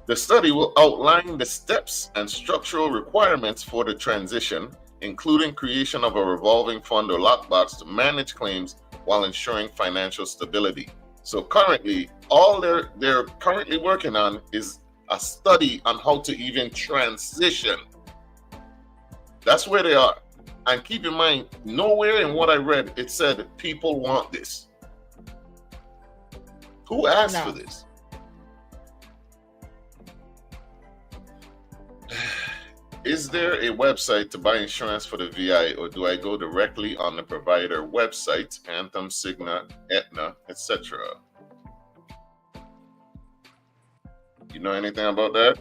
A: The study will outline the steps and structural requirements for the transition, including creation of a revolving fund or lockbox to manage claims while ensuring financial stability. So currently, all they're currently working on is a study on how to even transition. That's where they are. And keep in mind, nowhere in what I read, it said people want this. Who asked for this? Is there a website to buy insurance for the VI, or do I go directly on the provider website, Anthem, Cigna, Aetna, etc.? You know anything about that?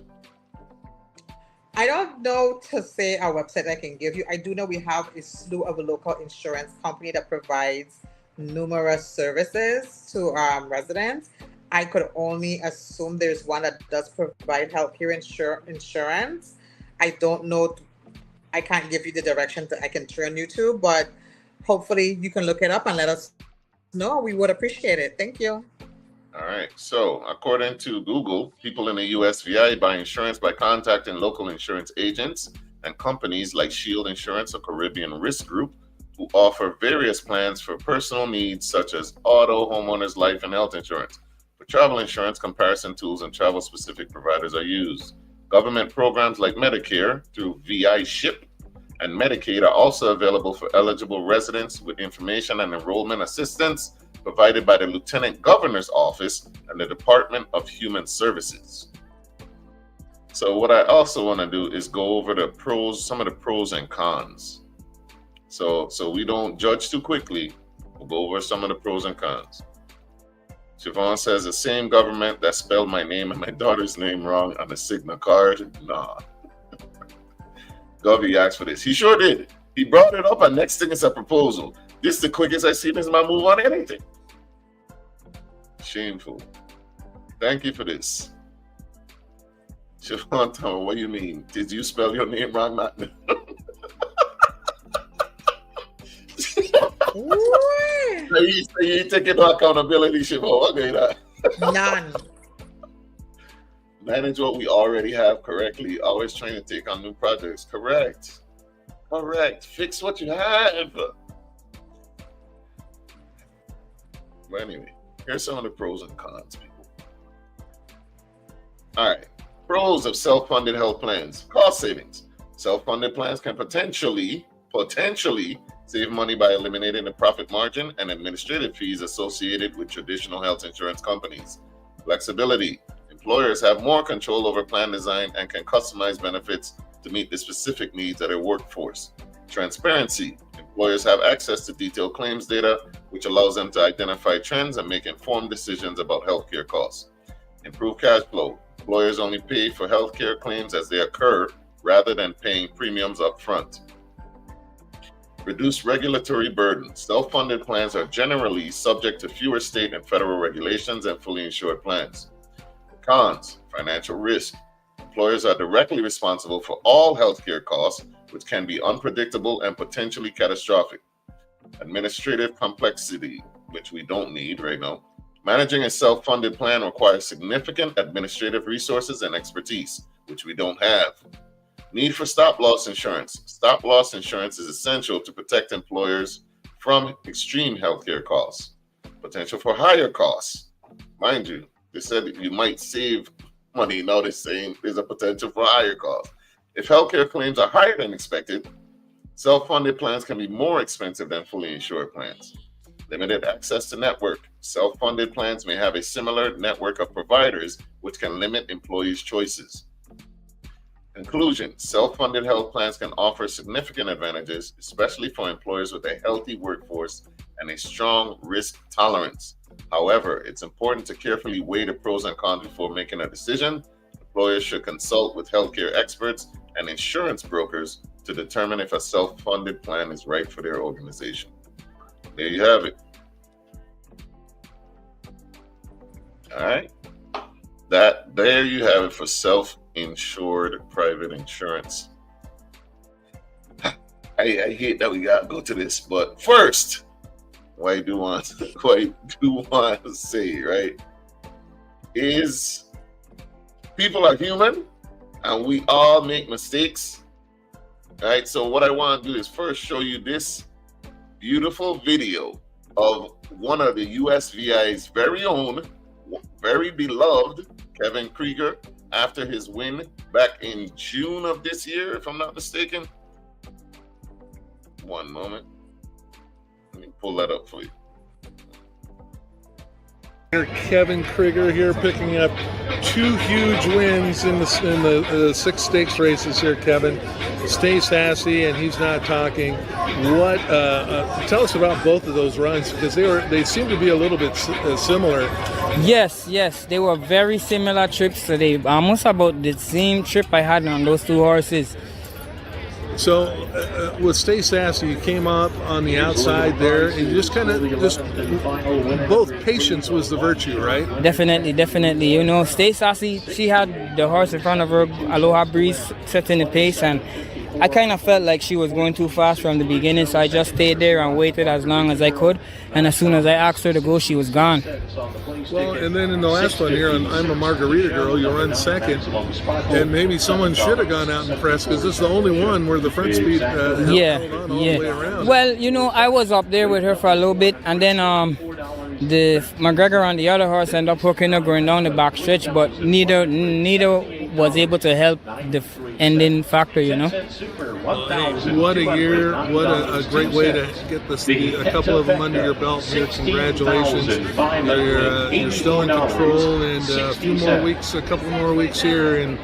B: I don't know to say a website I can give you. I do know we have a slew of local insurance company that provides numerous services to residents. I could only assume there's one that does provide healthcare insurance. I don't know. I can't give you the directions that I can turn you to, but hopefully you can look it up and let us know. We would appreciate it. Thank you.
A: All right. So according to Google, people in the US VI buy insurance by contacting local insurance agents and companies like Shield Insurance or Caribbean Risk Group, who offer various plans for personal needs such as auto, homeowners, life, and health insurance. For travel insurance, comparison tools and travel-specific providers are used. Government programs like Medicare through VI SHIP and Medicaid are also available for eligible residents, with information and enrollment assistance provided by the Lieutenant Governor's Office and the Department of Human Services. So what I also want to do is go over some of the pros and cons. So we don't judge too quickly. We'll go over some of the pros and cons. Siobhan says, the same government that spelled my name and my daughter's name wrong on the Cigna card? Nah. Govey asked for this. He sure did. He brought it up, and next thing is a proposal. This is the quickest I've seen this man move on anything. Shameful. Thank you for this. Siobhan, tell me, what do you mean? Did you spell your name wrong? So you taking no accountability, Siobhan. Okay, that.
B: None.
A: Manage what we already have correctly. Always trying to take on new projects. Correct. Correct. Fix what you have. But anyway, here's some of the pros and cons, people. All right. Pros of self-funded health plans. Cost savings. Self-funded plans can potentially save money by eliminating the profit margin and administrative fees associated with traditional health insurance companies. Flexibility. Employers have more control over plan design and can customize benefits to meet the specific needs of their workforce. Transparency. Employers have access to detailed claims data, which allows them to identify trends and make informed decisions about healthcare costs. Improved cash flow. Employers only pay for healthcare claims as they occur rather than paying premiums up front. Reduce regulatory burden. Self-funded plans are generally subject to fewer state and federal regulations than fully insured plans. Cons. Financial risk. Employers are directly responsible for all healthcare costs, which can be unpredictable and potentially catastrophic. Administrative complexity, which we don't need right now. Managing a self-funded plan requires significant administrative resources and expertise, which we don't have. Need for stop-loss insurance. Stop-loss insurance is essential to protect employers from extreme healthcare costs. Potential for higher costs. Mind you, they said you might save money. Now they're saying there's a potential for higher costs. If healthcare claims are higher than expected, self-funded plans can be more expensive than fully insured plans. Limited access to network. Self-funded plans may have a similar network of providers, which can limit employees' choices. Conclusion. Self-funded health plans can offer significant advantages, especially for employers with a healthy workforce and a strong risk tolerance. However, it's important to carefully weigh the pros and cons before making a decision. Employers should consult with healthcare experts and insurance brokers to determine if a self-funded plan is right for their organization. There you have it. All right. There you have it for self-insured private insurance. I hate that we gotta go to this, but first, what I do want to say, right, is people are human and we all make mistakes. Right? So what I want to do is first show you this beautiful video of one of the USVI's very own, very beloved Kevin Krieger after his win back in June of this year, if I'm not mistaken. One moment. Let me pull that up for you.
C: Kevin Krieger here picking up 2 huge wins in the 6 stakes races here, Kevin. Stay sassy, and he's not talking. What? Tell us about both of those runs, because they seem to be a little bit similar.
D: Yes, they were very similar trips. So they almost about the same trip I had on those 2 horses.
C: So with Stay Sassy, you came up on the outside there, and you just both patience was the virtue, right?
D: Definitely. You know, Stay Sassy, she had the horse in front of her, Aloha Breeze, setting the pace, and I kind of felt like she was going too fast from the beginning, so I just stayed there and waited as long as I could, and as soon as I asked her to go, she was gone.
C: Well, and then in the last one here, on I'm a Margarita Girl, you run second, and maybe someone should have gone out and pressed, because this is the only one where the front speed held on all the way around.
D: Well, you know, I was up there with her for a little bit, and then the McGregor on the other horse ended up hooking her going down the back stretch, but neither was able to help the ending factor, you know.
C: What a year, what a great way to get a couple of them under your belt here. Congratulations. You're still in control, and a couple more weeks here, and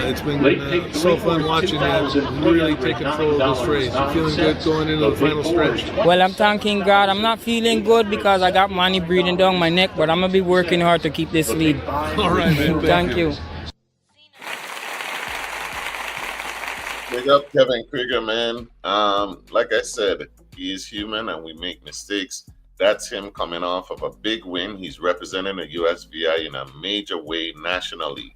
C: it's been so fun watching you really take control of this race. You feeling good going into the final stretch?
D: Well, I'm thanking God. I'm not feeling good because I got money breathing down my neck, but I'm going to be working hard to keep this lead.
C: All right, man.
D: Thank you.
A: Big up Kevin Krieger, man. Like I said, he is human and we make mistakes. That's him coming off of a big win. He's representing the USVI in a major way nationally.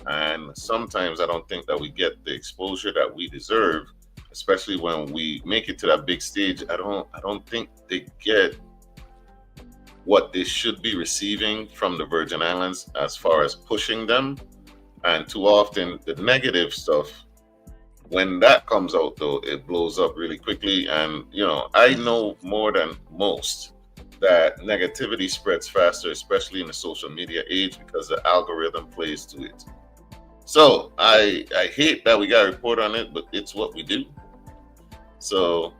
A: And sometimes I don't think that we get the exposure that we deserve, especially when we make it to that big stage. I don't think they get what they should be receiving from the Virgin Islands as far as pushing them. And too often the negative stuff When that comes out, though, it blows up really quickly. And, I know more than most that negativity spreads faster, especially in the social media age, because the algorithm plays to it. So I hate that we got to report on it, but it's what we do. So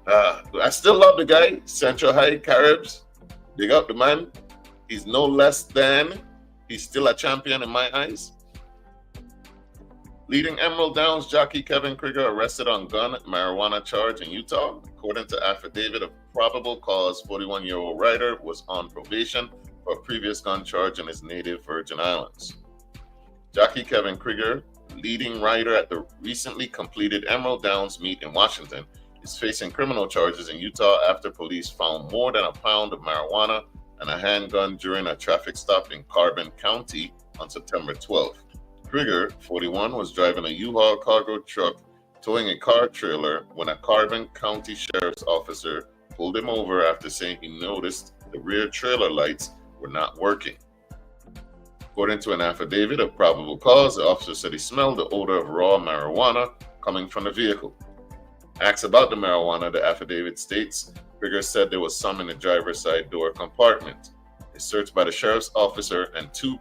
A: I still love the guy, Central High Caribs. Big up the man. He's no less than, he's still a champion in my eyes. Leading Emerald Downs jockey Kevin Krieger arrested on gun marijuana charge in Utah. According to affidavit of probable cause, 41-year-old rider was on probation for a previous gun charge in his native Virgin Islands. Jockey Kevin Krieger, leading rider at the recently completed Emerald Downs meet in Washington, is facing criminal charges in Utah after police found more than a pound of marijuana and a handgun during a traffic stop in Carbon County on September 12th. Krieger, 41, was driving a U-Haul cargo truck towing a car trailer when a Carbon County sheriff's officer pulled him over after saying he noticed the rear trailer lights were not working. According to an affidavit of probable cause, the officer said he smelled the odor of raw marijuana coming from the vehicle. Asked about the marijuana, the affidavit states, Krieger said there was some in the driver's side door compartment. A search by the sheriff's officer and two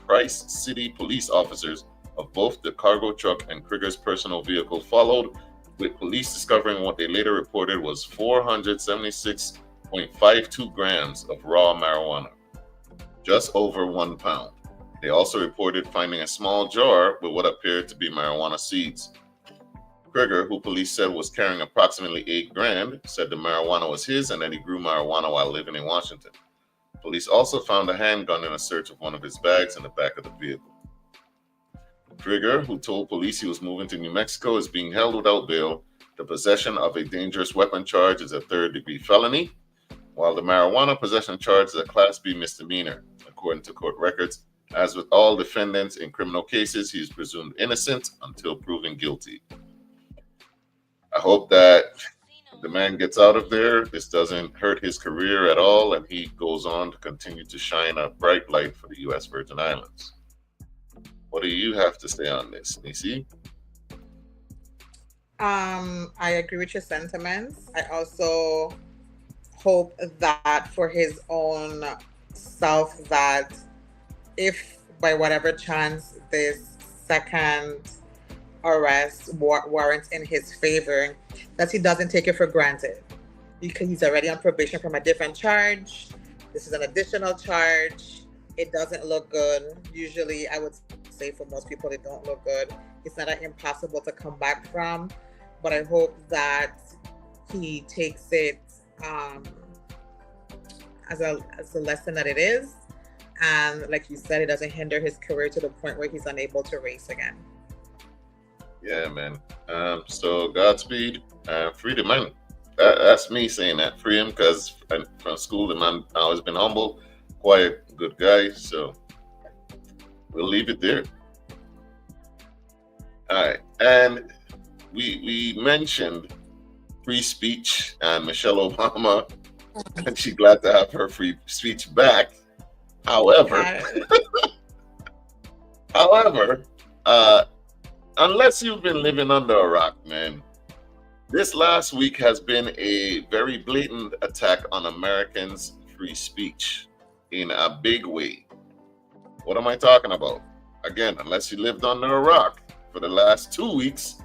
A: Price City police officers of both the cargo truck and Krieger's personal vehicle followed, with police discovering what they later reported was 476.52 grams of raw marijuana, just over 1 pound. They also reported finding a small jar with what appeared to be marijuana seeds. Krieger, who police said was carrying approximately 8 grand, said the marijuana was his and that he grew marijuana while living in Washington. Police also found a handgun in a search of one of his bags in the back of the vehicle. Krieger, who told police he was moving to New Mexico, is being held without bail. The possession of a dangerous weapon charge is a third-degree felony, while the marijuana possession charge is a Class B misdemeanor, according to court records. As with all defendants in criminal cases, he is presumed innocent until proven guilty. I hope that the man gets out of there. This doesn't hurt his career at all, and he goes on to continue to shine a bright light for the U.S. Virgin Islands. What do you have to say on this, Neci?
B: I agree with your sentiments. I also hope that for his own self, that if by whatever chance this second arrest warrants in his favor, that he doesn't take it for granted, because he's already on probation from a different charge. This is an additional charge. It doesn't look good. Usually, I would say for most people, it don't look good. It's not impossible to come back from, but I hope that he takes it as a lesson that it is, and like you said, it doesn't hinder his career to the point where he's unable to race again.
A: Yeah, man. So Godspeed. Free the man. That's me saying that. Free him, because from school, the man always been humble, quiet, good guy. So we'll leave it there. All right. And we mentioned free speech and Michelle Obama, and she's glad to have her free speech back. However, unless you've been living under a rock, man, this last week has been a very blatant attack on Americans' free speech in a big way. What am I talking about? Again, unless you lived under a rock for the last 2 weeks,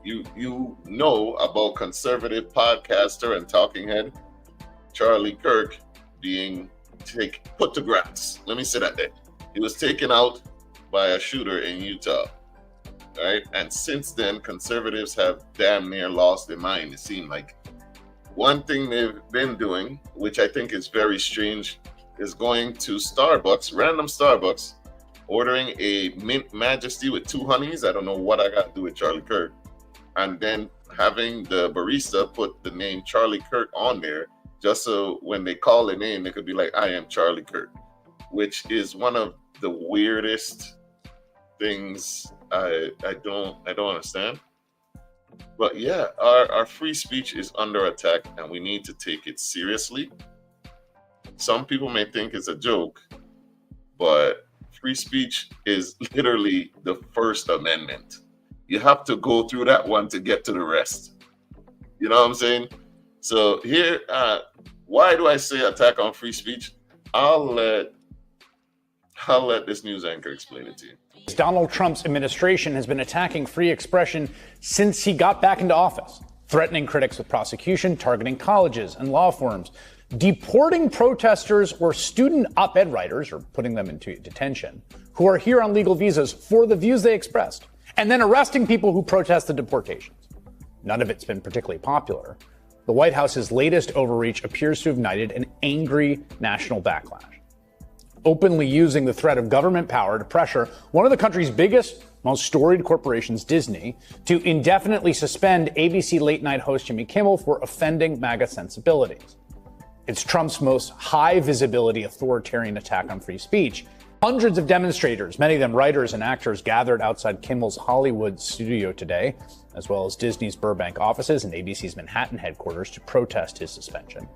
A: you know about conservative podcaster and talking head Charlie Kirk being put to grass. Let me say that there. He was taken out by a shooter in Utah. Right? And since then, conservatives have damn near lost their mind. It seemed like one thing they've been doing, which I think is very strange, is going to Starbucks, random Starbucks, ordering a Mint Majesty with 2 honeys. I don't know what I got to do with Charlie Kirk. And then having the barista put the name Charlie Kirk on there, just so when they call the name, they could be like, I am Charlie Kirk, which is one of the weirdest things I don't understand. But yeah, our free speech is under attack, and we need to take it seriously. Some people may think it's a joke, but free speech is literally the First Amendment. You have to go through that one to get to the rest. You know what I'm saying? So here, why do I say attack on free speech? I'll let this news anchor explain it to you.
E: Donald Trump's administration has been attacking free expression since he got back into office, threatening critics with prosecution, targeting colleges and law firms, deporting protesters or student op-ed writers, or putting them into detention, who are here on legal visas for the views they expressed, and then arresting people who protest the deportations. None of it's been particularly popular. The White House's latest overreach appears to have ignited an angry national backlash, openly using the threat of government power to pressure one of the country's biggest, most storied corporations, Disney, to indefinitely suspend ABC late-night host Jimmy Kimmel for offending MAGA sensibilities. It's Trump's most high-visibility authoritarian attack on free speech. Hundreds of demonstrators, many of them writers and actors, gathered outside Kimmel's Hollywood studio today, as well as Disney's Burbank offices and ABC's Manhattan headquarters, to protest his suspension.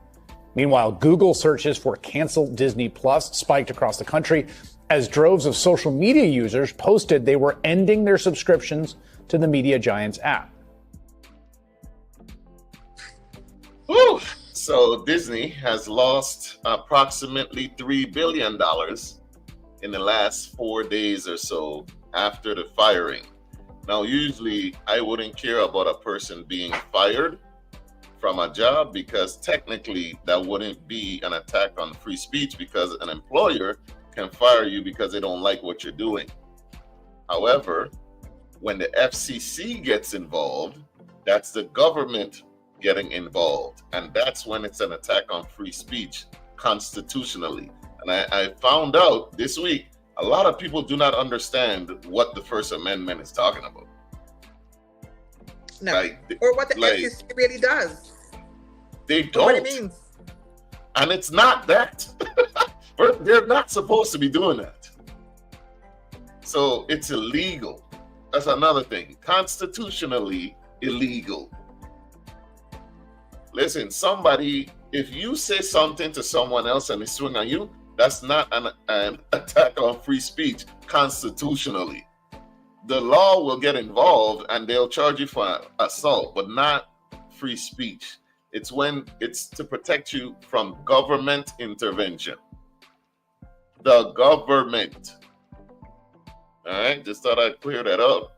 E: Meanwhile, Google searches for cancel Disney Plus spiked across the country as droves of social media users posted they were ending their subscriptions to the media giant's app.
A: Woo! So Disney has lost approximately $3 billion in the last 4 days or so after the firing. Now, usually I wouldn't care about a person being fired from a job, because technically that wouldn't be an attack on free speech, because an employer can fire you because they don't like what you're doing. However, when the FCC gets involved, that's the government getting involved, and that's when it's an attack on free speech constitutionally. And I found out this week, a lot of people do not understand what the First Amendment is talking about.
B: No, or what the FCC really does.
A: They don't.
B: What it means.
A: And it's not that. They're not supposed to be doing that. So it's illegal. That's another thing. Constitutionally illegal. Listen, if you say something to someone else and they swing on you, that's not an attack on free speech constitutionally. The law will get involved and they'll charge you for assault, but not free speech. It's when it's to protect you from government intervention. The government. All right, just thought I'd clear that up.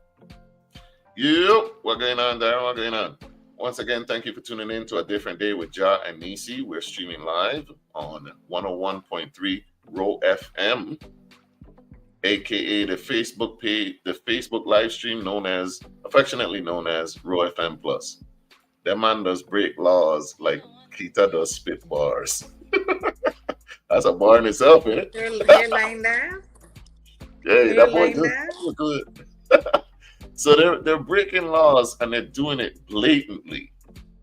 A: Yep, what's going on, Darren? What's going on? Once again, thank you for tuning in to A Different Day with Jah and Neci. We're streaming live on 101.3 Row FM, aka the Facebook page, the Facebook live stream affectionately known as Row FM Plus. That man does break laws like Kita does spit bars. That's a bar in itself, isn't it?
B: You're lying there?
A: Yeah, that boy does good. So they're breaking laws and they're doing it blatantly,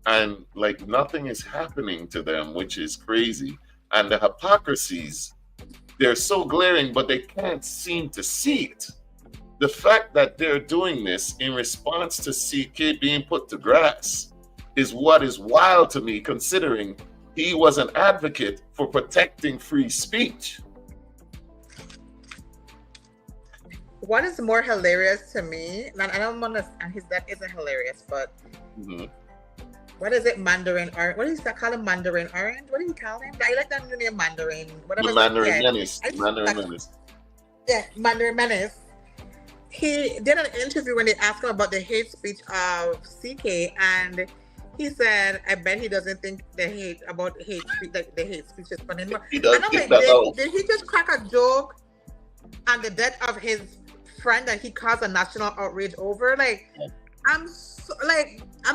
A: and like nothing is happening to them, which is crazy. And the hypocrisies, they're so glaring, but they can't seem to see it. The fact that they're doing this in response to CK being put to grass is what is wild to me, considering he was an advocate for protecting free speech.
B: What is more hilarious to me, and I don't want to, and his death isn't hilarious, but what is it, Mandarin Orange? What is that called, Mandarin Orange? What do you call him? I like that new name, Mandarin. Whatever.
A: Mandarin Menace. Mandarin Menace.
B: Yeah, Mandarin Menace. He did an interview when they asked him about the hate speech of CK, and he said, I bet he doesn't think the hate speech is funny anymore.
A: He does.
B: And I'm like, did he just crack a joke on the death of his friend that he caused a national outrage over? Like, I'm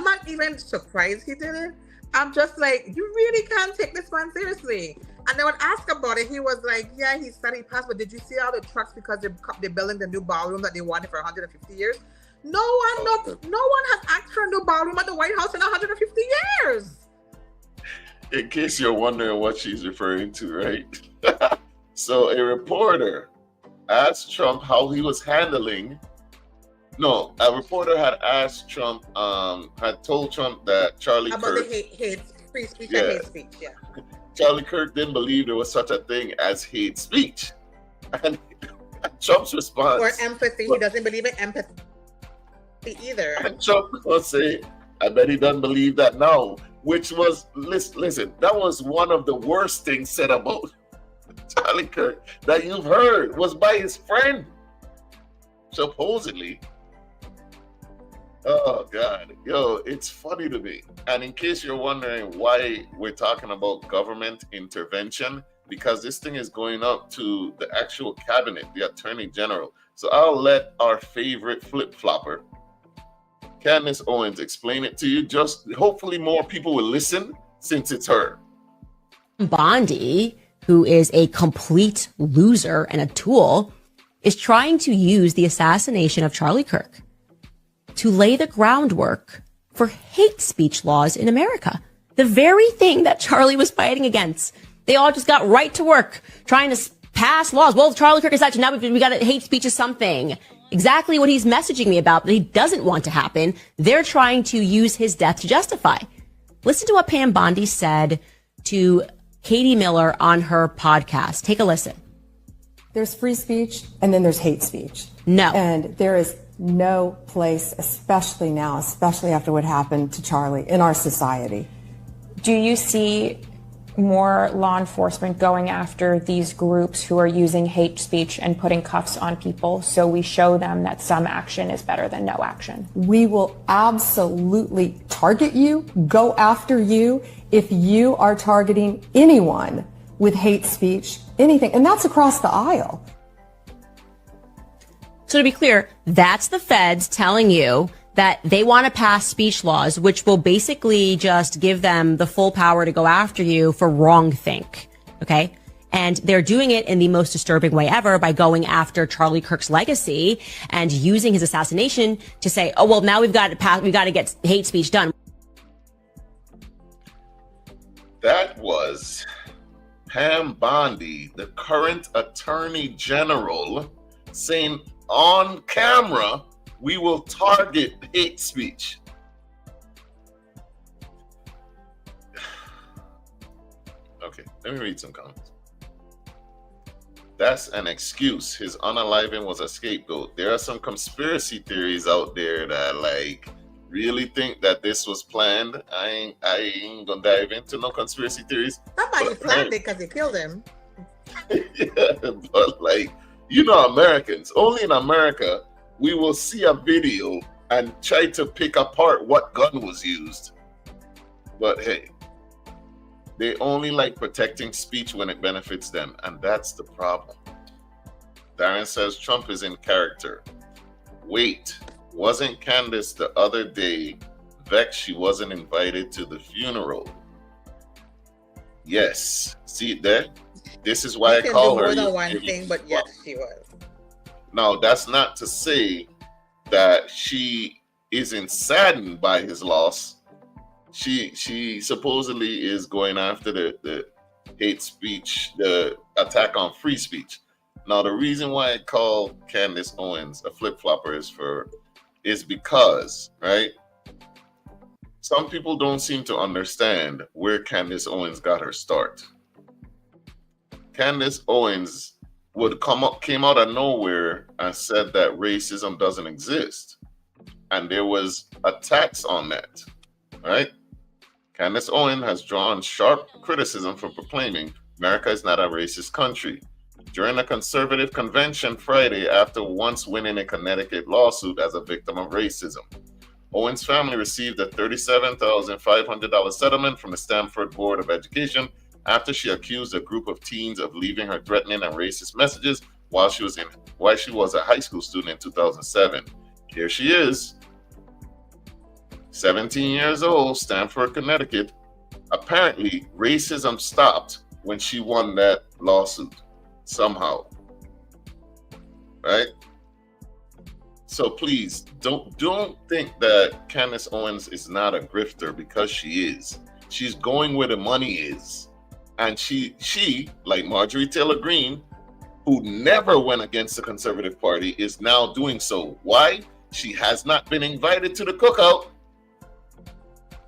B: not even surprised he did it. I'm just like, you really can't take this one seriously. And they would ask about it. He was like, yeah, he said he passed, but did you see all the trucks because they're building the new ballroom that they wanted for 150 years? No one has asked for a new ballroom at the White House in 150 years.
A: In case you're wondering what she's referring to, right? So a reporter asked Trump how he was handling. No, a reporter had asked Trump, had told Trump that Charlie Kirk.
B: About the free speech and hate speech, yeah.
A: Charlie Kirk didn't believe there was such a thing as hate speech. And Trump's response.
B: Or empathy. He doesn't believe in empathy either.
A: And Trump will say, I bet he doesn't believe that now. Which was, listen, that was one of the worst things said about Charlie Kirk that you've heard, was by his friend, supposedly. Oh, God. Yo, it's funny to me. And in case you're wondering why we're talking about government intervention, because this thing is going up to the actual cabinet, the attorney general. So I'll let our favorite flip-flopper, Candace Owens, explain it to you. Just hopefully more people will listen since it's her.
F: Bondi, who is a complete loser and a tool, is trying to use the assassination of Charlie Kirk to lay the groundwork for hate speech laws in America. The very thing that Charlie was fighting against. They all just got right to work trying to pass laws. Well, Charlie Kirk is actually, now we got to hate speech is something. Exactly what he's messaging me about that he doesn't want to happen. They're trying to use his death to justify. Listen to what Pam Bondi said to Katie Miller on her podcast. Take a listen.
G: There's free speech and then there's hate speech.
F: No.
G: And there is no place, especially now, especially after what happened to Charlie, in our society.
H: Do you see more law enforcement going after these groups who are using hate speech and putting cuffs on people so we show them that some action is better than no action?
G: We will absolutely target you, go after you, if you are targeting anyone with hate speech, anything. And that's across the aisle.
F: So to be clear, that's the feds telling you that they want to pass speech laws, which will basically just give them the full power to go after you for wrongthink. Okay. And they're doing it in the most disturbing way ever by going after Charlie Kirk's legacy and using his assassination to say, oh, well, now we've got to get hate speech done.
A: That was Pam Bondi, the current attorney general, saying on camera, we will target hate speech. Okay, let me read some comments. That's an excuse. His unaliving was a scapegoat. There are some conspiracy theories out there that really think that this was planned. I ain't gonna dive into no conspiracy theories.
B: Somebody planned it because he killed him.
A: Yeah, but Americans, only in America, we will see a video and try to pick apart what gun was used. But hey, they only like protecting speech when it benefits them, and that's the problem. Darren says Trump is in character. Wait, wasn't Candace the other day vexed she wasn't invited to the funeral? Yes. See it there? This is why I call her.
B: More than one thing, but yes, she was.
A: Now, that's not to say that she isn't saddened by his loss. She supposedly is going after the hate speech, the attack on free speech. Now, the reason why I call Candace Owens a flip-flopper is because, right? Some people don't seem to understand where Candace Owens got her start. Candace Owens came out of nowhere and said that racism doesn't exist. And there was attacks on that, right? Candace Owens has drawn sharp criticism for proclaiming America is not a racist country. During a conservative convention Friday after once winning a Connecticut lawsuit as a victim of racism, Owens' family received a $37,500 settlement from the Stanford Board of Education after she accused a group of teens of leaving her threatening and racist messages while she was a high school student in 2007. Here she is, 17 years old, Stanford, Connecticut. Apparently, racism stopped when she won that lawsuit somehow, right? So please don't think that Candace Owens is not a grifter, because she is. She's going where the money is. And she, like Marjorie Taylor Greene, who never went against the Conservative Party, is now doing so. Why? She has not been invited to the cookout.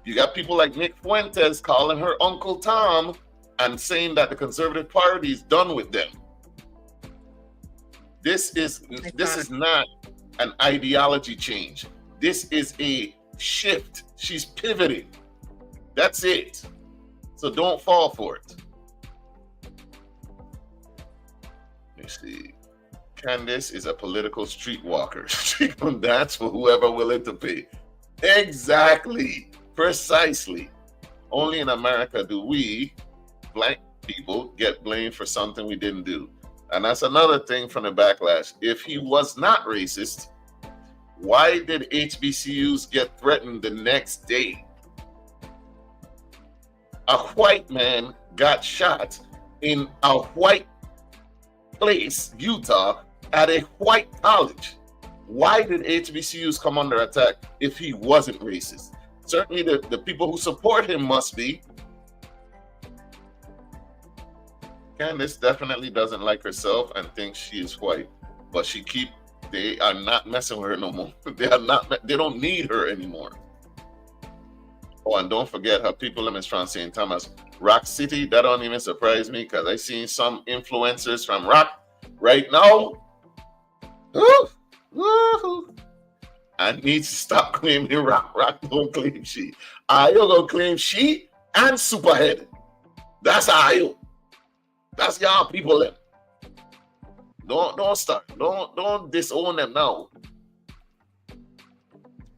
A: You got people like Nick Fuentes calling her Uncle Tom and saying that the Conservative Party is done with them. This is not an ideology change. This is a shift. She's pivoting. That's it. So don't fall for it. Let me see. Candace is a political streetwalker. She can dance for whoever willing to pay. Exactly. Precisely. Only in America do we, black people, get blamed for something we didn't do. And that's another thing from the backlash. If he was not racist, why did HBCUs get threatened the next day? A white man got shot in a white place, Utah, at a white college. Why did HBCUs come under attack if he wasn't racist? Certainly the people who support him must be. Candace definitely doesn't like herself and thinks she is white, but they are not messing with her no more. They don't need her anymore. Oh, and don't forget her people in from St. Thomas. Rock City, that don't even surprise me because I seen some influencers from Rock right now. I need to stop claiming Rock. Rock don't claim she. Ayo gonna claim she and Superhead. That's Ayo. That's y'all people then. Don't start. Don't disown them now.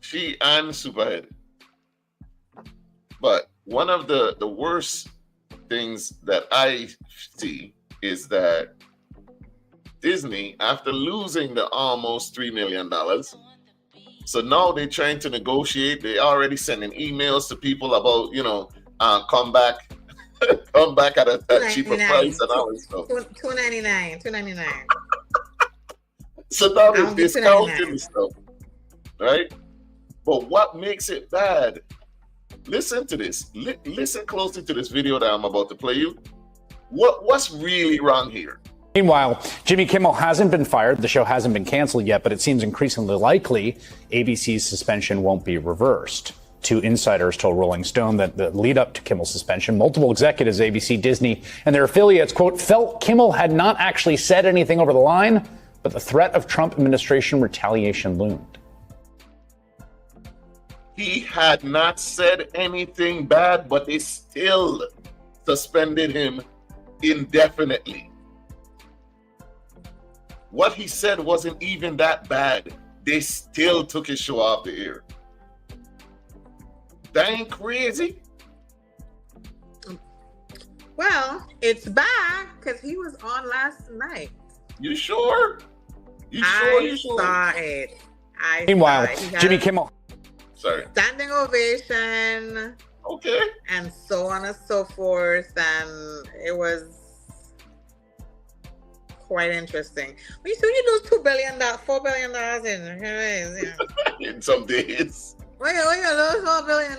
A: She and Superhead. But one of the worst things that I see is that Disney, after losing the almost $3 million, so now they're trying to negotiate. They already sending emails to people about, come back at a cheaper price and all this stuff.
B: $2.99.
A: So now they're discounting the stuff, right? But what makes it bad? Listen to this. Listen closely to this video that I'm about to play you. What's really wrong here?
E: Meanwhile, Jimmy Kimmel hasn't been fired. The show hasn't been canceled yet, but it seems increasingly likely ABC's suspension won't be reversed. Two insiders told Rolling Stone that the lead up to Kimmel's suspension, multiple executives, ABC, Disney, and their affiliates, quote, felt Kimmel had not actually said anything over the line, but the threat of Trump administration retaliation loomed.
A: He had not said anything bad, but they still suspended him indefinitely. What he said wasn't even that bad. They still took his show off the air. That ain't crazy.
B: Well, it's back because he was on last night.
A: You sure?
B: I saw it.
E: Meanwhile, Jimmy Kimmel.
A: Sorry.
B: Standing ovation.
A: Okay.
B: And so on and so forth. And it was quite interesting. We soon you lose $4 billion
A: in some days.
B: Wait, you lose $4 billion.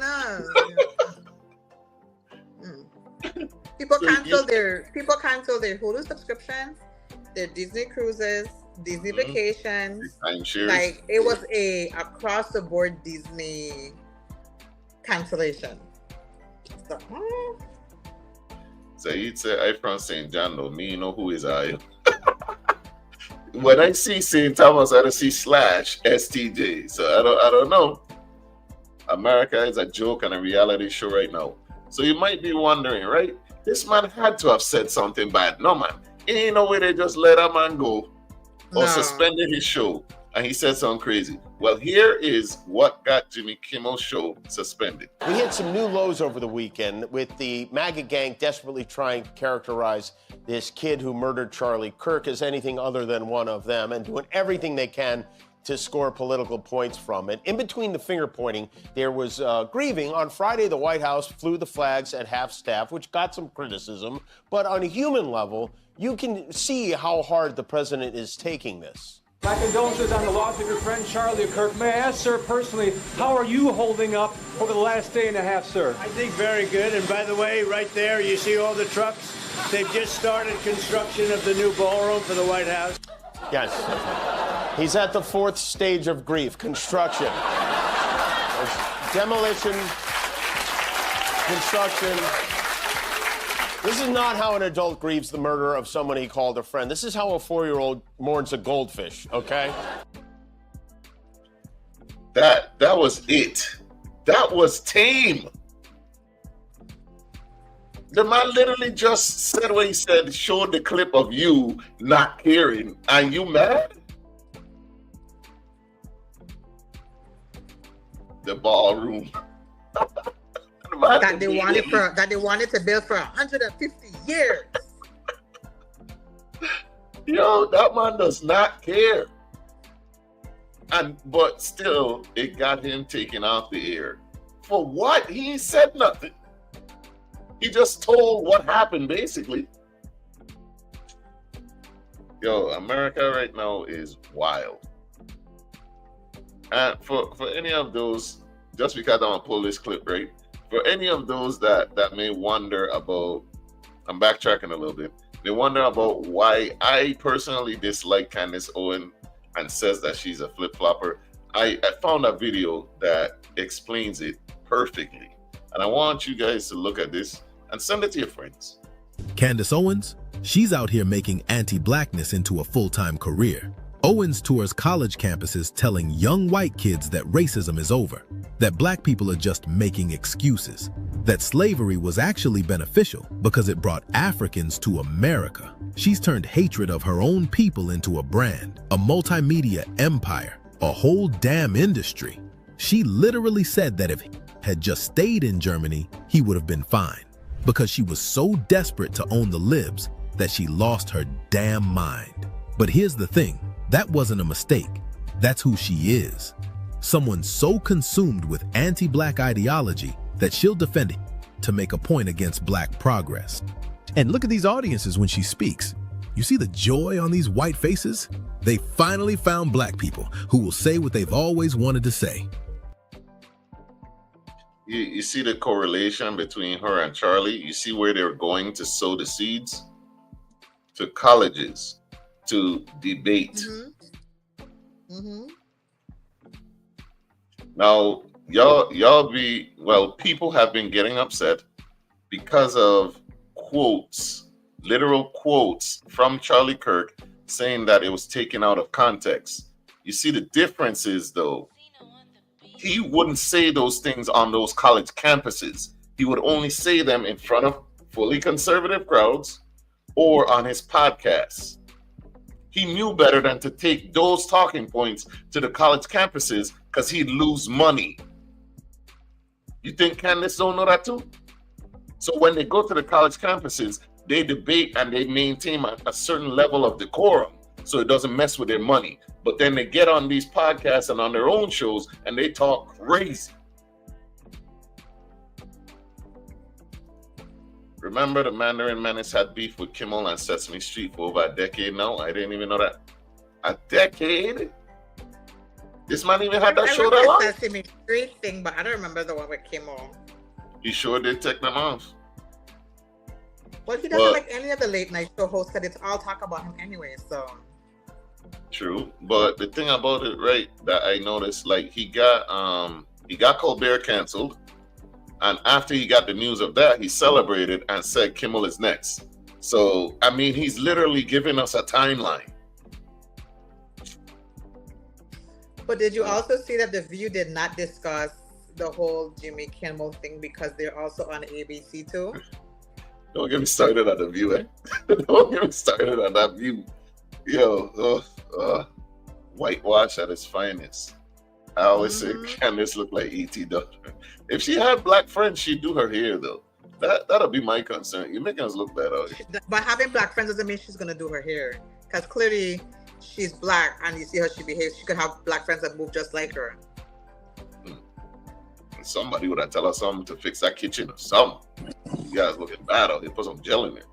B: People cancel their Hulu subscriptions, their Disney cruises, Disney vacations. Like it was a across the board Disney cancellation.
A: So you'd say I from St. John though. Me know who is I. When I see St. Thomas, I don't see /STJ. So I don't know. America is a joke and a reality show right now. So you might be wondering, right? This man had to have said something bad. No, man. Ain't no way they just let a man go or suspended his show and he said something crazy. Well, here is what got Jimmy Kimmel's show suspended.
I: We hit some new lows over the weekend with the MAGA gang desperately trying to characterize this kid who murdered Charlie Kirk as anything other than one of them and doing everything they can to score political points from it. In between the finger pointing, there was grieving. On Friday, the White House flew the flags at half-staff, which got some criticism. But on a human level, you can see how hard the president is taking this.
J: My condolences on the loss of your friend Charlie Kirk. May I ask, sir, personally, how are you holding up over the last day and a half, sir?
K: I think very good. And by the way, right there, you see all the trucks? They've just started construction of the new ballroom for the White House.
I: Yes. He's at the fourth stage of grief, construction. Demolition, construction. This is not how an adult grieves the murder of someone he called a friend. This is how a 4-year-old mourns a goldfish, okay?
A: That was it. That was tame. The man literally just said what he said, showed the clip of you not caring. Are you mad? The ballroom.
B: that they wanted to build for 150 years.
A: Yo, that man does not care. But still, it got him taken off the air. For what? He ain't said nothing. He just told what happened, basically. Yo, America right now is wild. And for any of those, just because I'm gonna pull this clip, right? For any of those that may wonder about, I'm backtracking a little bit. They wonder about why I personally dislike Candace Owen and says that she's a flip-flopper. I found a video that explains it perfectly. And I want you guys to look at this and send it to your friends.
L: Candace Owens, she's out here making anti-blackness into a full-time career. Owens tours college campuses telling young white kids that racism is over, that black people are just making excuses, that slavery was actually beneficial because it brought Africans to America. She's turned hatred of her own people into a brand, a multimedia empire, a whole damn industry. She literally said that if he had just stayed in Germany, he would have been fine, because she was so desperate to own the libs that she lost her damn mind. But here's the thing. That wasn't a mistake. That's who she is. Someone so consumed with anti-black ideology that she'll defend it to make a point against black progress. And look at these audiences when she speaks. You see the joy on these white faces? They finally found black people who will say what they've always wanted to say.
A: You see the correlation between her and Charlie? You see where they're going to sow the seeds? To colleges. To debate. Now, people have been getting upset because of quotes, literal quotes from Charlie Kirk saying that it was taken out of context. You see the differences, though. He wouldn't say those things on those college campuses. He would only say them in front of fully conservative crowds or on his podcasts. He knew better than to take those talking points to the college campuses because he'd lose money. You think Candace don't know that too? So when they go to the college campuses, they debate and they maintain a certain level of decorum so it doesn't mess with their money. But then they get on these podcasts and on their own shows and they talk crazy. Remember the Mandarin Menace had beef with Kimmel and Sesame Street for over a decade now? I didn't even know that. A decade? This man even had that show that long?
B: I remember the Sesame Street thing, but I don't remember the one with Kimmel.
A: He sure did take them off.
B: Well, he doesn't like any of the late night show hosts because it's all talk about him anyway, so.
A: True, but the thing about it, right, that I noticed, like he got Colbert canceled. And after he got the news of that, he celebrated and said Kimmel is next. So, I mean, he's literally giving us a timeline.
B: But did you also see that The View did not discuss the whole Jimmy Kimmel thing because they're also on ABC too?
A: Don't get me started on The View, eh? Don't get me started on that View. Yo, whitewash at its finest. I always say Candace look like E.T. Doctor. If she had black friends, she'd do her hair though. That'll be my concern. You're making us look bad out here.
B: But having black friends doesn't mean she's gonna do her hair. Because clearly she's black and you see how she behaves. She could have black friends that move just like her.
A: Somebody would have tell her something to fix that kitchen or something. You guys looking bad out here. Put some gel in there.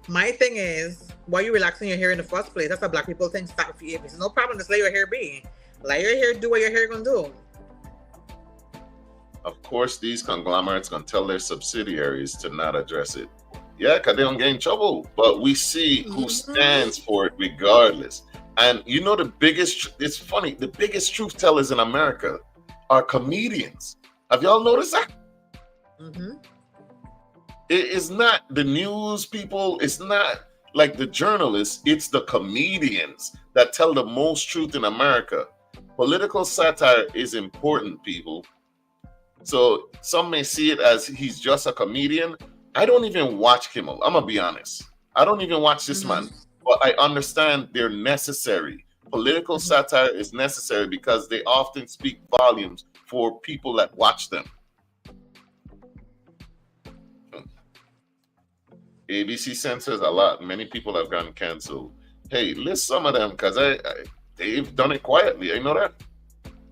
B: My thing is, why are you relaxing your hair in the first place? That's what black people think. It's no problem. Just let your hair be. Let your hair do what your hair gonna do.
A: Of course, these conglomerates gonna tell their subsidiaries to not address it. Yeah, because they don't get in trouble. But we see who stands for it regardless. And you know it's funny, the biggest truth tellers in America are comedians. Have y'all noticed that? It's not the news people. It's not like the journalists. It's the comedians that tell the most truth in America. Political satire is important, people. So some may see it as he's just a comedian. I don't even watch Kimmel. I'm gonna be honest. I don't even watch this man, but I understand they're necessary. Political satire is necessary because they often speak volumes for people that watch them. ABC censors a lot. Many people have gotten canceled. Hey, list some of them because they've done it quietly. I know that.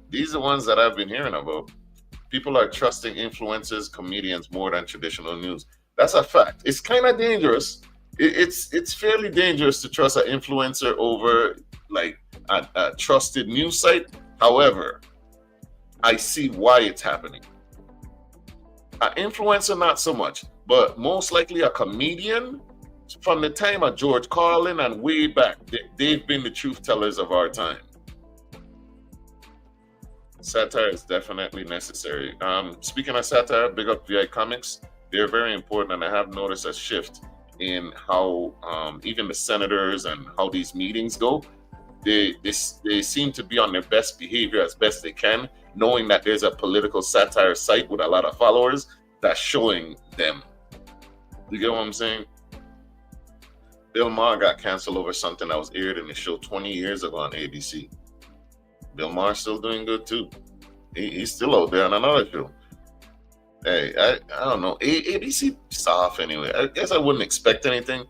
A: These are the ones that I've been hearing about. People are trusting influencers, comedians more than traditional news. That's a fact. It's kind of dangerous. It's fairly dangerous to trust an influencer over like a trusted news site. However, I see why it's happening. An influencer, not so much. But most likely a comedian, from the time of George Carlin and way back, they've been the truth tellers of our time. Satire is definitely necessary. Speaking of satire, big up VI Comics. They're very important, and I have noticed a shift in how even the senators and how these meetings go. They seem to be on their best behavior as best they can, knowing that there's a political satire site with a lot of followers that's showing them. You get what I'm saying? Bill Maher got canceled over something that was aired in the show 20 years ago on ABC. Bill Maher's still doing good too. He's still out there on another show. Hey, I don't know. ABC soft anyway. I guess I wouldn't expect anything.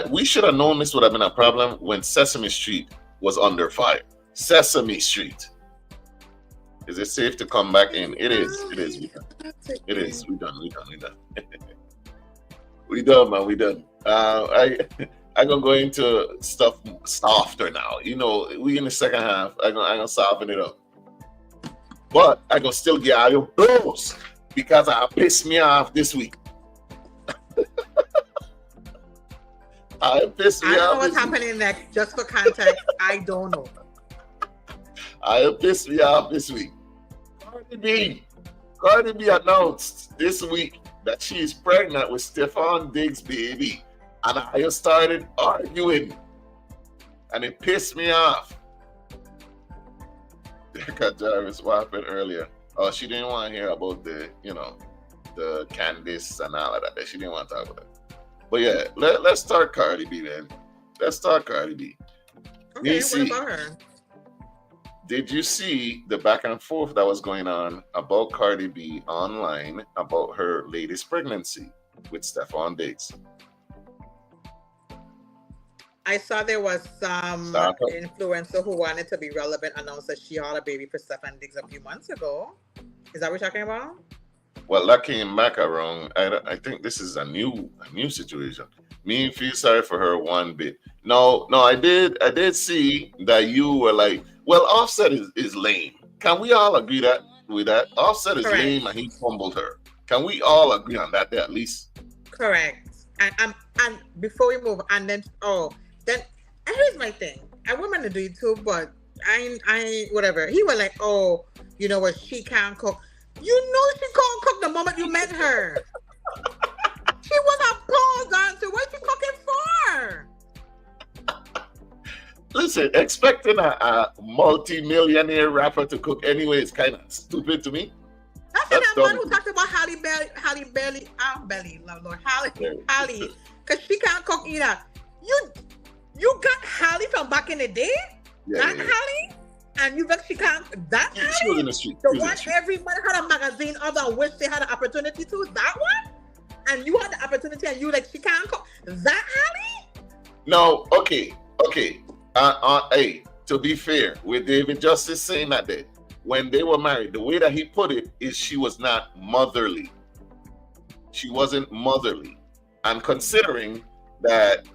A: We should have known this would have been a problem when Sesame Street was under fire. Sesame Street. Is it safe to come back in? It is. It is. It is. We done. We done, man. We done. I'm gonna go into stuff softer now. You know, we in the second half. I'm gonna soften it up. But I gonna still get out of blows because I pissed me off this week. I pissed me off.
B: I don't know what's happening next. Just for context, I don't know.
A: I pissed me off this week. Cardi B announced this week that she is pregnant with Stephon Diggs' baby. And I started arguing. And it pissed me off. Got Jarvis, what happened earlier? Oh, she didn't want to hear about the Candice and all of that. She didn't want to talk about it. But yeah, let's start Cardi B then. Let's start Cardi B.
B: Okay, what about her?
A: Did you see the back and forth that was going on about Cardi B online about her latest pregnancy with Stephon Diggs?
B: I saw there was some influencer who wanted to be relevant announced that she had a baby for Stephon Diggs a few months ago. Is that what you're talking about?
A: Well, that came back around. I think this is a new situation. Me feel sorry for her one bit. No, I did see that you were like, well, Offset is lame. Can we all agree with that? Offset is lame and he fumbled her. Can we all agree on that at least?
B: Correct. And before we move, and then here's my thing. I want to do it too, but I whatever. He was like, oh, you know what? She can't cook. You know she can't cook the moment you met her. She was a pole dancer. What's she cooking for?
A: Listen, expecting a multi-millionaire rapper to cook anyway is kind of stupid to me.
B: That's that one who talked about Halle Berry, because she can't cook either. You got Halle from back in the day? Halle? And you bet she can't. That Halle?
A: She was in the street.
B: The one everybody had a magazine of and wish they had an opportunity to? That one? And you had the opportunity and you like, she can't cook? That Halle?
A: No, okay. Hey, to be fair, with David Justice saying that day, when they were married, the way that he put it is she was not motherly. She wasn't motherly. And considering that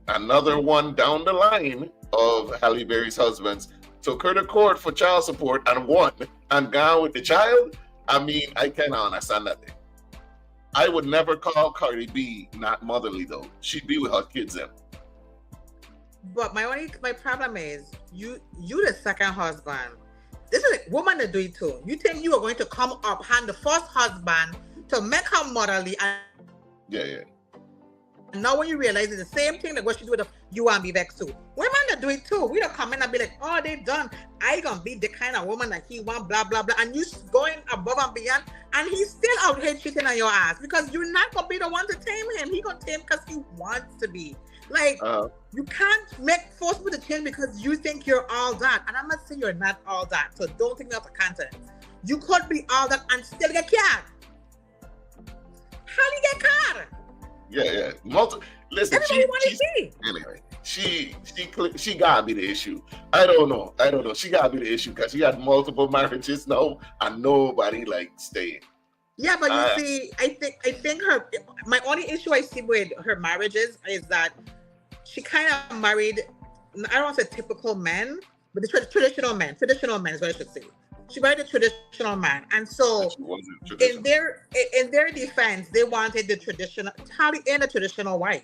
A: another one down the line of Halle Berry's husbands took her to court for child support and won and gone with the child, I mean, I kind of understand that thing. I would never call Cardi B not motherly though. She'd be with her kids then.
B: But my problem is you the second husband. This is a woman to do it too. You think you are going to come up hand the first husband to make her motherly and
A: Yeah.
B: And now when you realize it's the same thing like what she do with you want to be vexed too. Women that do it too. We don't come in and be like, oh, they done. I gonna be the kind of woman that he want, blah, blah, blah. And you going above and beyond, and he's still out here cheating on your ass because you're not gonna be the one to tame him. He gonna tame because he wants to be. Like, you can't force people to change because you think you're all that. And I'm not saying you're not all that. So don't take me out of context. You could be all that and still get caught. How do you get caught?
A: Yeah. Listen, anyway, she gotta be the issue. I don't know. She gotta be the issue because she had multiple marriages now and nobody like staying.
B: Yeah, but you see, I think my only issue I see with her marriages is that she kind of married, I don't want to say typical men, but the traditional men is what I should say. She married a traditional man, and so in their defense, they wanted the traditional Tali and a traditional wife,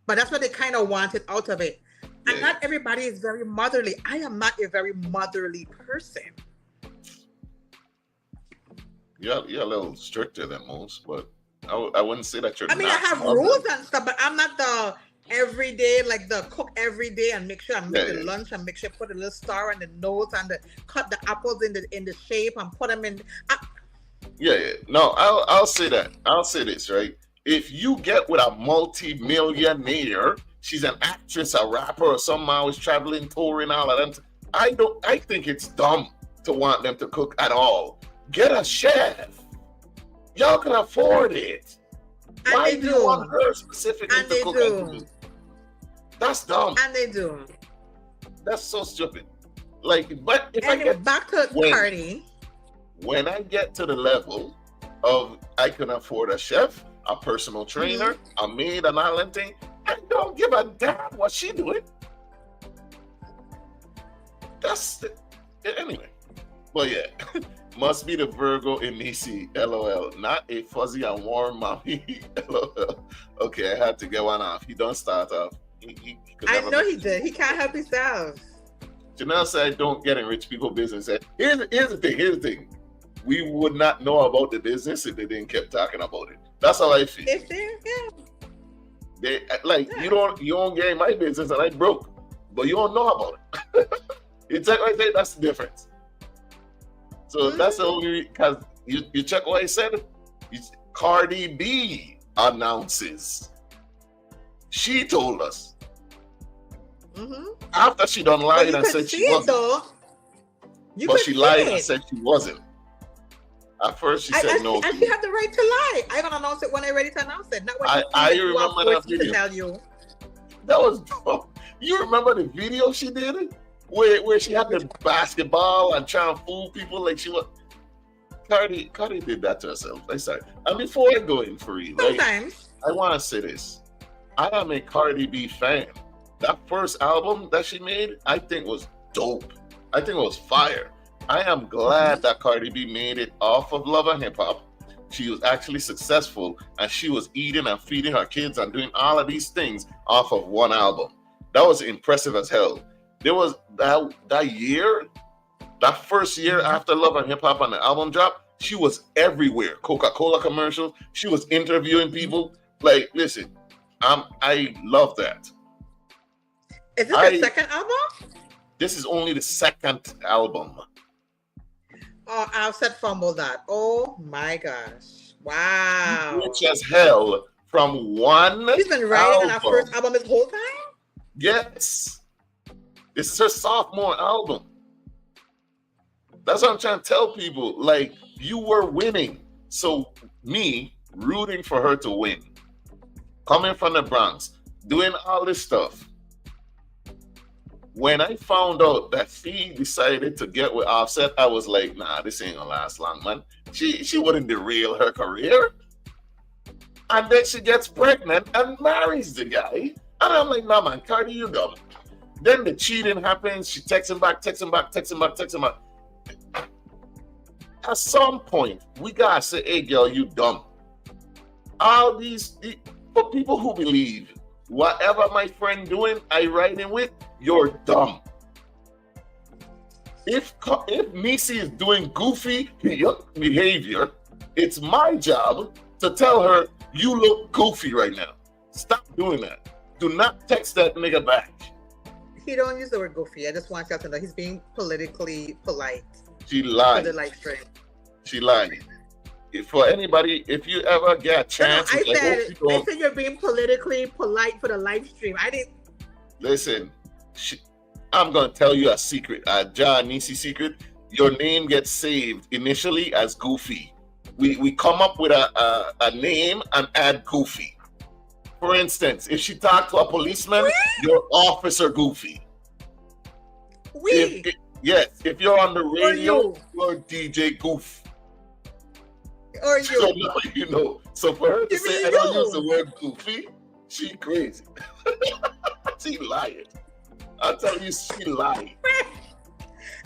B: but that's what they kind of wanted out of it. And not everybody is very motherly. I am not a very motherly person.
A: You're a little stricter than most, but I wouldn't say that you're.
B: I mean, I have rules and stuff, but I'm not the every day, like the cook every day and make sure I make the lunch and make sure I put a little star on the nose and cut the apples in the shape and put them in.
A: No, I'll say that. I'll say this, right? If you get with a multi-millionaire, she's an actress, a rapper, or someone always traveling, touring, all of them. I think it's dumb to want them to cook at all. Get a chef. Y'all can afford it.
B: And
A: why
B: they
A: do you want her specifically to cook? That's dumb.
B: And they do.
A: That's so stupid. Like, but if
B: anyway,
A: I get
B: back to Cardi,
A: when I get to the level of I can afford a chef, a personal trainer, a maid, and all that thing, I don't give a damn what she doing. Anyway. But yeah, must be the Virgo in Neci, LOL. Not a fuzzy and warm mommy, LOL. Okay, I had to get one off. He don't start off.
B: I know he did. He can't help himself.
A: Janelle said, "Don't get in rich people business." Here's the thing. We would not know about the business if they didn't keep talking about it. That's how I feel. You don't get in my business and I broke, but you don't know about it. It's like I say, that's the difference. So that's the only because you check what I said. Cardi B announces. She told us. After she done lied and said she wasn't. But she lied and said she wasn't. At first she said no.
B: And she had the right to lie. I'm gonna announce it when I'm ready to announce it. Not when
A: I remember that video.
B: To tell you.
A: That was dope. You remember the video she did? Where she had the basketball and trying to fool people like she was. Cardi did that to herself. I said, and before I go in for you,
B: sometimes
A: I want to say this. I am a Cardi B fan. That first album that she made, I think was dope. I think it was fire. I am glad that Cardi B made it off of Love and Hip Hop. She was actually successful and she was eating and feeding her kids and doing all of these things off of one album. That was impressive as hell. There was that year, that first year after Love and Hip Hop and the album drop, she was everywhere. Coca-Cola commercials. She was interviewing people. Like, listen, I love that.
B: Is this her second album?
A: This is only the second album.
B: Oh, I've said fumble that. Oh my gosh. Wow.
A: Rich as hell from one
B: She's been writing on her first album this whole time?
A: Yes. This is her sophomore album. That's what I'm trying to tell people. Like, you were winning. So me rooting for her to win. Coming from the Bronx, doing all this stuff. When I found out that she decided to get with Offset, I was like, nah, this ain't gonna last long, man. She wouldn't derail her career. And then she gets pregnant and marries the guy. And I'm like, nah, man, Cardi, you dumb. Then the cheating happens. She texts him back. At some point, we gotta say, hey, girl, you dumb. All these, for people who believe, whatever my friend doing, I riding with, you're dumb. If Neci is doing goofy behavior, it's my job to tell her, you look goofy right now. Stop doing that. Do not text that nigga back.
B: He don't use the word goofy. I just want y'all to know he's being politically polite.
A: She lied.
B: For the live stream.
A: She lied. For anybody, if you ever get a chance,
B: I said you're being politically polite for the live stream. I didn't.
A: Listen, I'm gonna tell you a secret, a Jah and Neci secret. Your name gets saved initially as Goofy. We come up with a name and add Goofy. For instance, if she talked to a policeman, you're Officer Goofy. Yes, if you're on the radio, you're DJ Goof.
B: Or you.
A: So now you know. So for her to say I don't use the word goofy, she crazy. She lying. I'll tell you, she lying.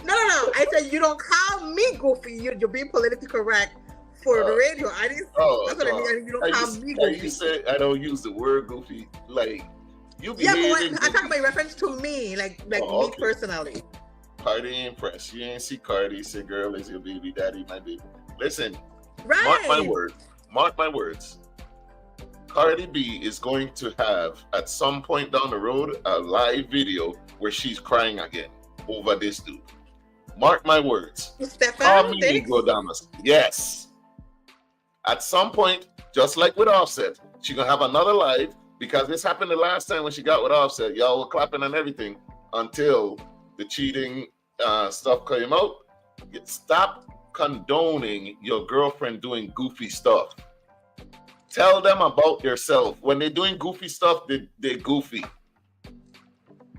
B: No. I said you don't call me goofy. You're being politically correct for the radio. I didn't. That's what I mean. You don't call me goofy.
A: You said I don't use the word goofy. Like you be.
B: Yeah, but I talk about reference to me, like me personally.
A: Cardi ain't pressed. You ain't see Cardi say, "Girl, is your baby daddy my baby." Listen.
B: Right.
A: Mark my words. Cardi B is going to have, at some point down the road, a live video where she's crying again over this dude. Mark my words. Yes. At some point, just like with Offset, she's going to have another live, because this happened the last time when she got with Offset. Y'all were clapping and everything until the cheating stuff came out. Stop condoning your girlfriend doing goofy stuff. Tell them about yourself. When they're doing goofy stuff, they're goofy.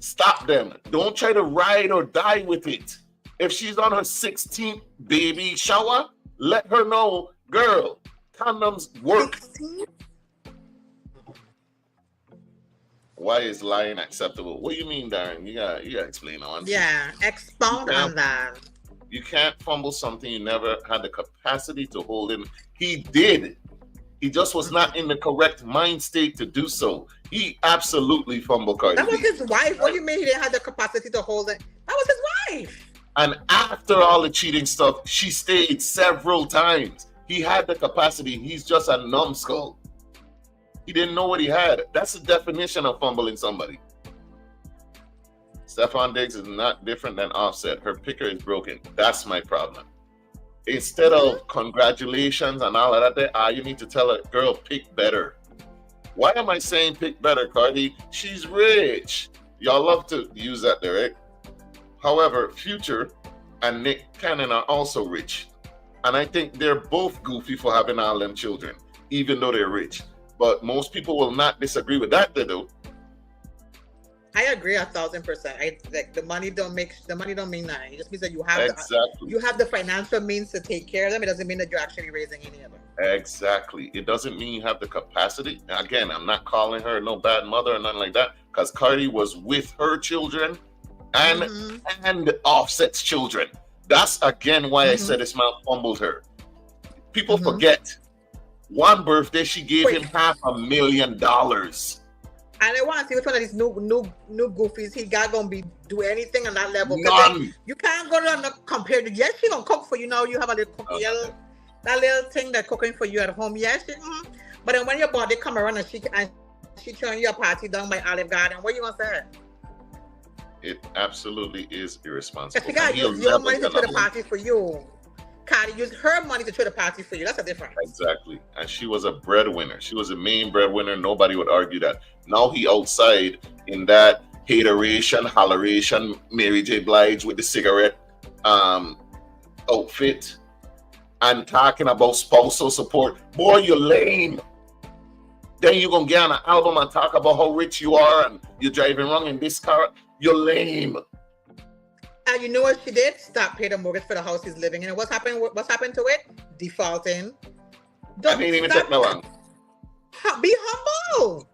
A: Stop them. Don't try to ride or die with it. If she's on her 16th baby shower, let her know, girl, condoms work. 16? Why is lying acceptable? What do you mean, Darren? You gotta explain on.
B: Yeah, expound on that.
A: You can't fumble something you never had the capacity to hold in. He did. He just was not in the correct mind state to do so. He absolutely fumbled Cardi.
B: That was his wife. What do you mean he didn't have the capacity to hold it? That was his wife.
A: And after all the cheating stuff, she stayed several times. He had the capacity. He's just a numbskull. He didn't know what he had. That's the definition of fumbling somebody. Stefan Diggs is not different than Offset. Her picker is broken. That's my problem. Instead of congratulations and all of that, you need to tell her, girl, pick better. Why am I saying pick better, Cardi? She's rich. Y'all love to use that there, right? However, Future and Nick Cannon are also rich. And I think they're both goofy for having all them children, even though they're rich. But most people will not disagree with that, they do.
B: I agree 1,000%. I like the money don't mean nothing. It just means that you have you have the financial means to take care of them. It doesn't mean that you're actually raising any of them.
A: Exactly. It doesn't mean you have the capacity. Again, I'm not calling her no bad mother or nothing like that, because Cardi was with her children and Offset's children. That's again why I said this man fumbled her. People forget. One birthday she gave him $500,000. And
B: I want to see which one of these new goofies he got gonna be do anything on that level.
A: None.
B: You can't go down and compare to. Yes, she gonna cook for you now. You have a little cookie, that little thing that cooking for you at home. Yes, but then when your body come around and she throwing you a party down by Olive Garden, what you gonna say?
A: It absolutely is irresponsible.
B: She got use your money to throw the party for you. Cardi used her money to throw the party for you. That's a difference.
A: Exactly. And she was a breadwinner. She was a main breadwinner. Nobody would argue that. Now he outside in that hateration, holleration, Mary J. Blige with the cigarette outfit and talking about spousal support. Boy, you're lame. Then you're going to get on an album and talk about how rich you are and you're driving wrong in this car. You're lame.
B: And you know what she did? Stop paying the mortgage for the house he's living in. And what's happened to it? Defaulting.
A: I didn't even take me long.
B: Be humble.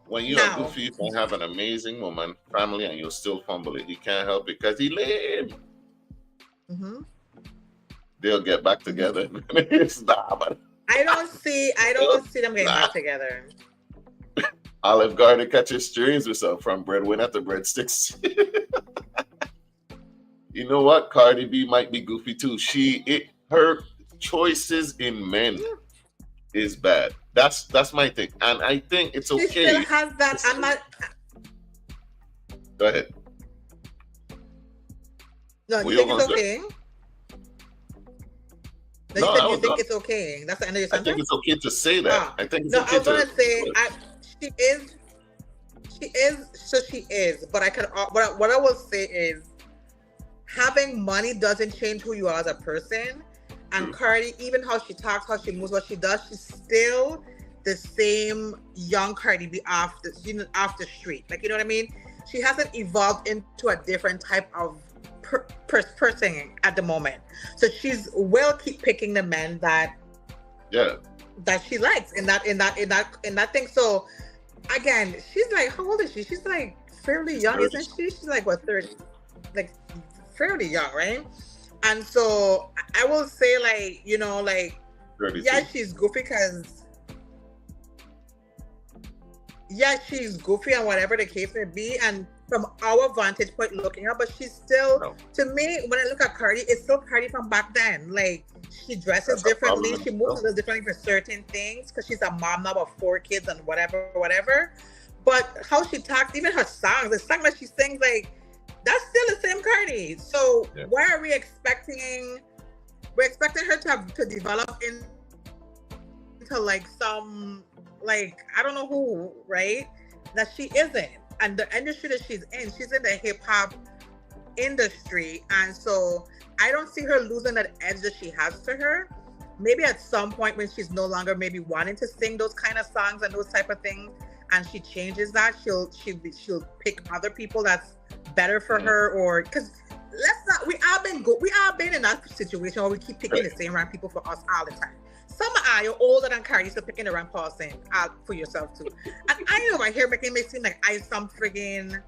A: When you're goofy, you can have an amazing woman, family, and you'll still fumble it. He can't help it because he lame. They'll get back together.
B: I don't see them getting back together.
A: Olive Garden catches streams herself from breadwinner to breadsticks. You know what? Cardi B might be goofy too. choices in men is bad. That's my thing, and I think it's okay.
B: She still has that. I'm not.
A: Go ahead.
B: No, you think it's okay? No, you think it's okay. That's the end of your sentence?
A: I think it's okay to say that. I think it's okay.
B: I was gonna say she is. But I can. What I will say is, having money doesn't change who you are as a person. And Cardi, even how she talks, how she moves, what she does, she's still the same young Cardi B off the street. Like, you know what I mean? She hasn't evolved into a different type of person at the moment. So will keep picking the men that she likes in that thing. So again, she's like, how old is she? She's like fairly young, isn't she? She's like what, 30? Like fairly young, right? And so I will say, like, you know, like, 32. She's goofy because, she's goofy and whatever the case may be. And from our vantage point looking up, but she's still, to me, when I look at Cardi, it's still Cardi from back then. Like, she dresses differently. She moves a little differently for certain things because she's a mom now of 4 kids and whatever. But how she talks, even her songs, the song that she sings, like, that's still the same Cardi. So why are we expecting? We're expecting her to develop into like some, like, I don't know who, right? That she isn't. And the industry that she's in the hip hop industry, and so I don't see her losing that edge that she has to her. Maybe at some point when she's no longer maybe wanting to sing those kind of songs and those type of things, and she changes that, she'll pick other people that's better for her, or because we all been in that situation where we keep picking the same random people for us all the time. Some are you're older than Cardi, so picking the random person for yourself too. And I know my hair making me seem like I some friggin'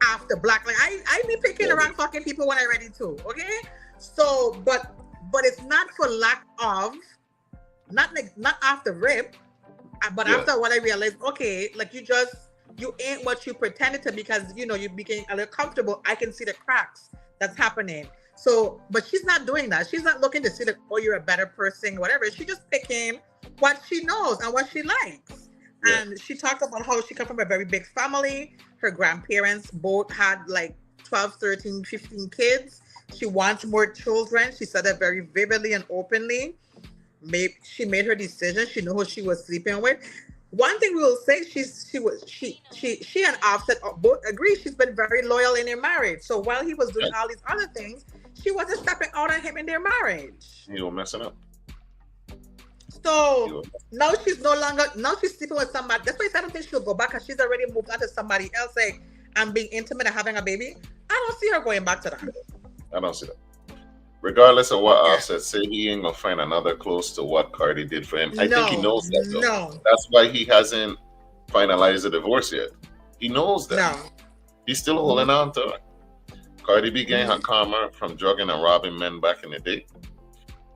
B: after black. Like I be picking the wrong fucking people when I'm ready to. Okay, so but it's not for lack of, not off the rip, but after what I realized, okay, like you ain't what you pretended to, because you know you became a little comfortable. I can see the cracks that's happening. So, but she's not doing that. She's not looking to see that, oh, you're a better person, whatever. She's just picking what she knows and what she likes. And she talked about how she comes from a very big family. Her grandparents both had like 12, 13, 15 kids. She wants more children. She said that very vividly and openly. She made her decision. She knew who she was sleeping with. One thing we will say, she and Offset both agree she's been very loyal in their marriage. So while he was doing all these other things, she wasn't stepping out on him in their marriage.
A: You were messing up.
B: So now she's sleeping with somebody. That's why I don't think she'll go back, because she's already moved on to somebody else, like, and being intimate and having a baby. I don't see her going back to that.
A: I don't see that. Regardless of what Offset said, he ain't gonna find another close to what Cardi did for him. I think he knows that, though. No. That's why he hasn't finalized the divorce yet. He knows that. No. He's still holding on to her. Cardi B gained her karma from drugging and robbing men back in the day.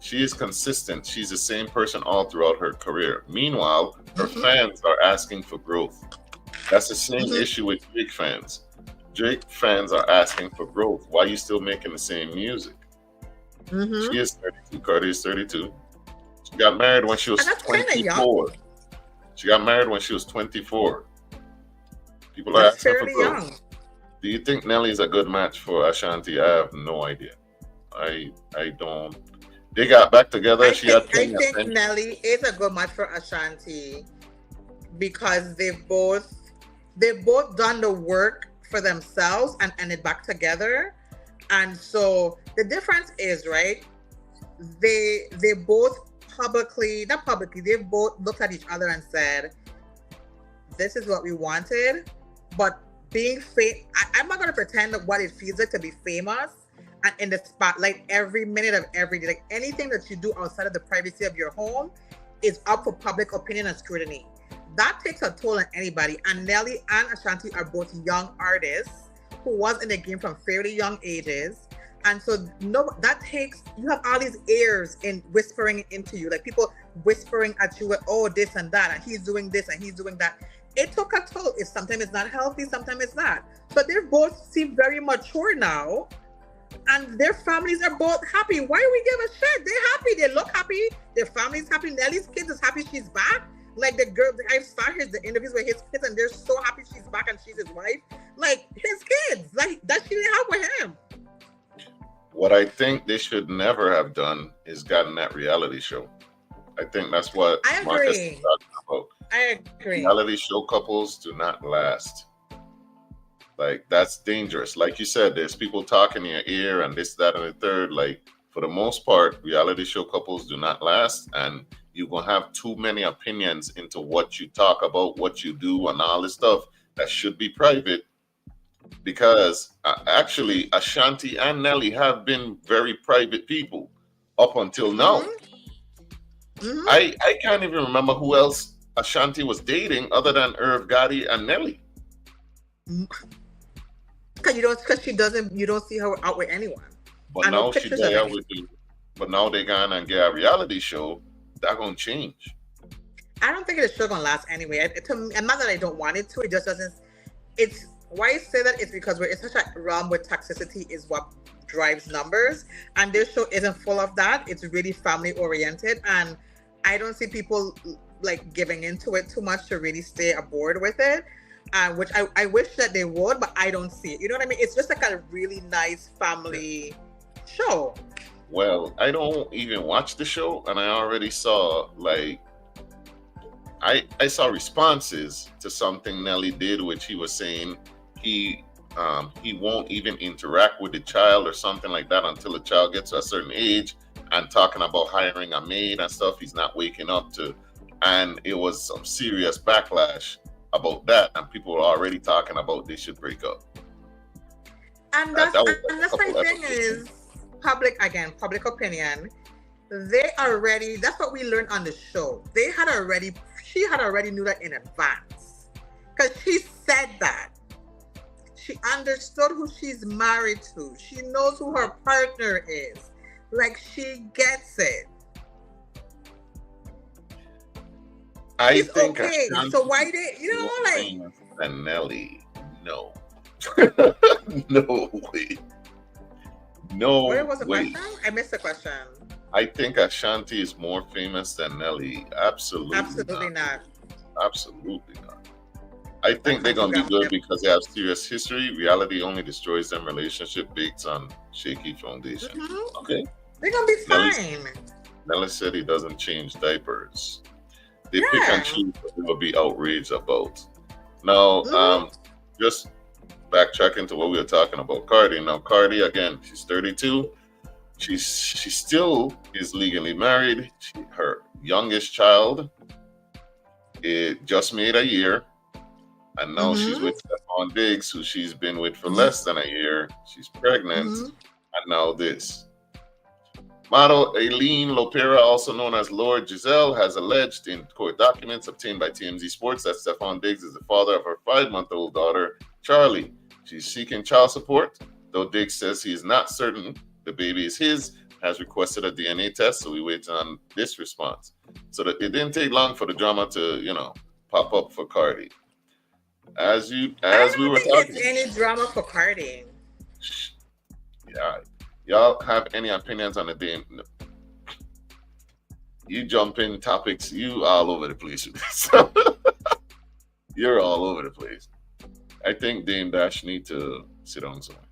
A: She is consistent. She's the same person all throughout her career. Meanwhile, her fans are asking for growth. That's the same issue with Drake fans. Drake fans are asking for growth. Why are you still making the same music? She is 32. Cardi is 32. She got married when she was 24. She got married when she was 24. People are asking for growth. Young. Do you think Nelly is a good match for Ashanti? I have no idea. I don't. They got back together. I think
B: Nelly is a good match for Ashanti, because they've both done the work for themselves and ended back together. And so the difference is, right, they both they've both looked at each other and said, this is what we wanted, but being I'm not going to pretend that what it feels like to be famous and in the spotlight every minute of every day. Like, anything that you do outside of the privacy of your home is up for public opinion and scrutiny. That takes a toll on anybody. And Nelly and Ashanti are both young artists who was in the game from fairly young ages. And so you have all these ears in whispering into you, like people whispering at you, oh, this and that, and he's doing this and he's doing that. It took a toll. Sometimes it's not healthy, sometimes it's not. But they both seem very mature now. And their families are both happy. Why do we give a shit? They're happy. They look happy. Their family's happy. Nelly's kids is happy she's back. Like the girl, I saw the interviews with his kids, and they're so happy she's back and she's his wife. Like his kids, like that she didn't have with him.
A: What I think they should never have done is gotten that reality show. I think that's what Marcus is talking about.
B: I agree.
A: Reality show couples do not last. Like, that's dangerous. Like you said, there's people talking in your ear and this, that, and the third. Like, for the most part, reality show couples do not last. And you're going to have too many opinions into what you talk about, what you do, and all this stuff that should be private. Because actually, Ashanti and Nelly have been very private people up until now.
B: Mm-hmm.
A: I can't even remember who else Ashanti was dating other than Irv Gotti and Nelly.
B: Because you don't see her out with anyone.
A: But now she's out with you. But now they're going and get a reality show. That's gonna change.
B: I don't think the show gonna last anyway. And not that I don't want it to. It just doesn't. It's why I say that is because we're in such a realm where toxicity is what drives numbers, and this show isn't full of that. It's really family oriented, and I don't see people like giving into it too much to really stay aboard with it. Which I wish that they would, but I don't see it. You know what I mean? It's just like a really nice family show.
A: Well, I don't even watch the show, and I already saw like I saw responses to something Nelly did, which he was saying he won't even interact with the child or something like that until the child gets to a certain age, and talking about hiring a maid and stuff he's not waking up to, and it was some serious backlash about that, and people were already talking about they should break up.
B: And that's my thing is public opinion. That's what we learned on the show. She had already knew that in advance, because she said that. She understood who she's married to. She knows who her partner is. Like, she gets it.
A: I think
B: okay. So why did
A: and Nelly? No. No way. No.
B: Where was the
A: way.
B: question? I missed the question.
A: I think Ashanti is more famous than Nelly. Absolutely
B: not.
A: Absolutely not. I think they're gonna be good because they have serious history. Reality only destroys them relationship based on shaky foundation.
B: Mm-hmm.
A: Okay.
B: They're gonna be fine.
A: Nelly said he doesn't change diapers. They pick and choose what they will be outraged about. Now, just backtracking to what we were talking about, Cardi. Now, Cardi, again, she's 32. She still is legally married. Her youngest child, it just made a year. And now she's with Stephon Diggs, who she's been with for less than a year. She's pregnant. And now this. Model Aileen Lopera, also known as Lord Giselle, has alleged in court documents obtained by TMZ Sports that Stephon Diggs is the father of her 5-month-old daughter, Charlie. She's seeking child support, though Diggs says he is not certain the baby is his, has requested a DNA test, so we wait on this response. So that it didn't take long for the drama to, pop up for Cardi. As we were talking,
B: it's any drama for Cardi.
A: Yeah. Y'all have any opinions on the Dame? No. You jump in topics, you all over the place. You're all over the place. I think Dame Dash need to sit on somewhere.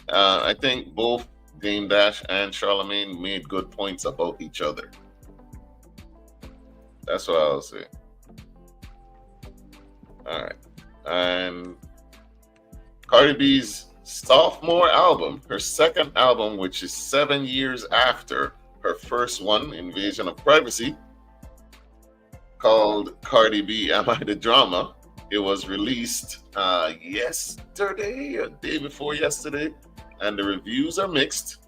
A: I think both Dame Dash and Charlemagne made good points about each other. That's what I'll say. All right. And Cardi B's sophomore album, her second album, which is 7 years after her first one, Invasion of Privacy, called Cardi B, Am I the Drama? It was released yesterday, or day before yesterday, and the reviews are mixed.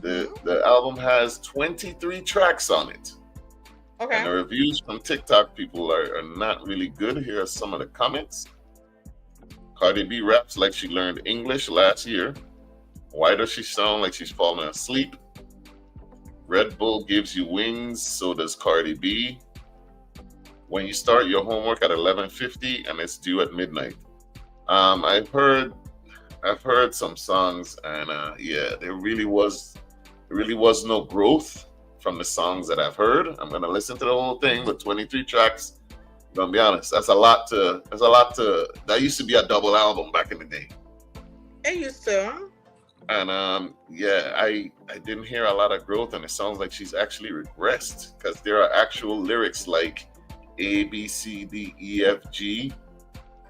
A: The album has 23 tracks on it.
B: Okay.
A: And the reviews from TikTok people are not really good. Here are some of the comments. Cardi B raps like she learned English last year. Why does she sound like she's falling asleep? Red Bull gives you wings, so does Cardi B. When you start your homework at 11:50 and it's due at midnight. I've heard I've heard some songs, and yeah, there really was no growth from the songs that I've heard. I'm gonna listen to the whole thing, but 23 tracks. I'm gonna be honest, that's a lot to. That used to be a double album back in the day.
B: It used to.
A: And yeah, I didn't hear a lot of growth, and it sounds like she's actually regressed because there are actual lyrics like A, B, C, D, E, F, G.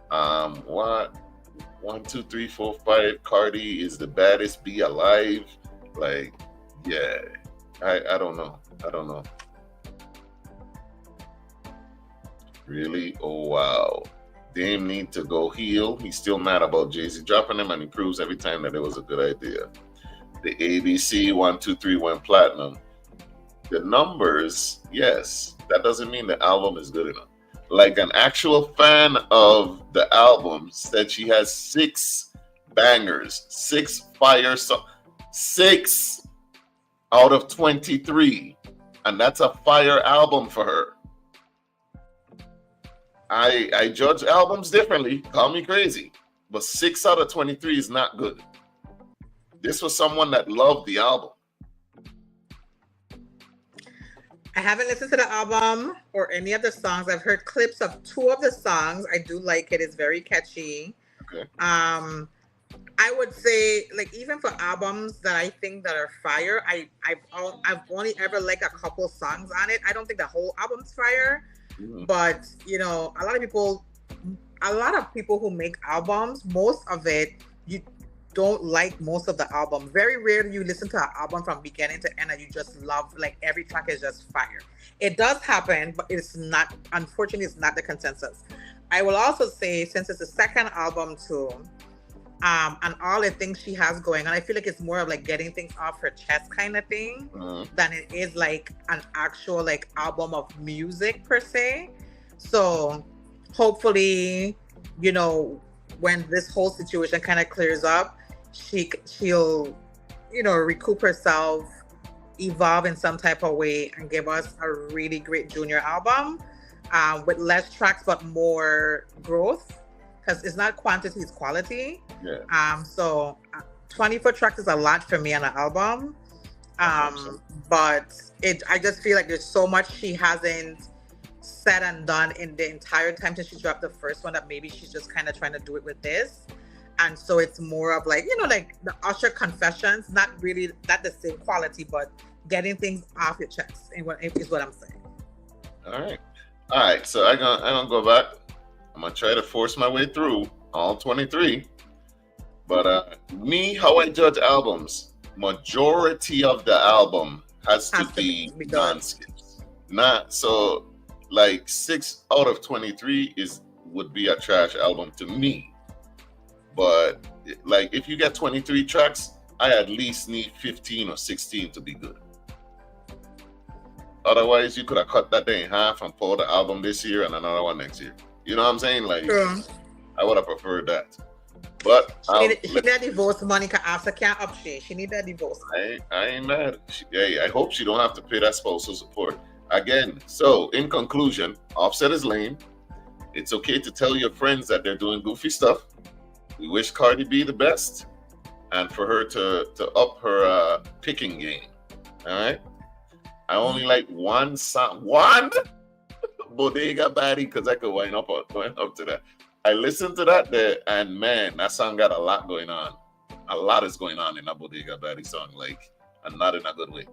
A: What? 1, 2, 3, 4, 5. Cardi is the baddest bee alive. Like, yeah, I don't know. Really? Oh wow. Dame need to go heal. He's still mad about Jay-Z dropping him, and he proves every time that it was a good idea. The ABC 1, 2, 3 went platinum. The numbers, yes, that doesn't mean the album is good enough. Like an actual fan of the album said she has 6 bangers, 6 fire songs, 6 out of 23. And that's a fire album for her. I judge albums differently. Call me crazy. But 6 out of 23 is not good. This was someone that loved the album.
B: I haven't listened to the album or any of the songs. I've heard clips of 2 of the songs. I do like it. It's very catchy.
A: Okay.
B: I would say, like, even for albums that I think that are fire, I've only ever liked a couple songs on it. I don't think the whole album's fire. Mm-hmm. But you know, a lot of people who make albums, most of it you don't like most of the album. Very rarely you listen to an album from beginning to end and you just love, like, every track is just fire. It does happen, but it's not, unfortunately, it's not the consensus. I will also say, since it's the second album too, and all the things she has going on, I feel like it's more of like getting things off her chest kind of thing than it is like an actual like album of music per se. So hopefully, you know, when this whole situation kind of clears up, she'll, you know, recoup herself, evolve in some type of way, and give us a really great junior album with less tracks but more growth. Because it's not quantity, it's quality. Yeah. So 24 tracks is a lot for me on an album. But I just feel like there's so much she hasn't said and done in the entire time since she dropped the first one that maybe she's just kind of trying to do it with this. And so it's more of like, you know, like the Usher Confessions, not the same quality, but getting things off your chest is what I'm saying.
A: All right. So I'm gonna go back. I'm gonna try to force my way through all 23. But how I judge albums, majority of the album has to be non-skips. Not so, like 6 out of 23 would be a trash album to me. But like if you get 23 tracks, I at least need 15 or 16 to be good. Otherwise, you could have cut that day in half and pulled the album this year and another one next year. You know what I'm saying? Like, I would have preferred that. But
B: she need that divorce money because after can't up she need that divorce.
A: I ain't mad. I hope she don't have to pay that spousal support again. So in conclusion, Offset is lame. It's okay to tell your friends that they're doing goofy stuff. We wish Cardi B the best, and for her to up her picking game. All right. I only like one song. One. Bodega Baddie, because I could wind up to that. I listened to that there, and man, that song got a lot going on. A lot is going on in that Bodega Baddie song, like, and not in a good way.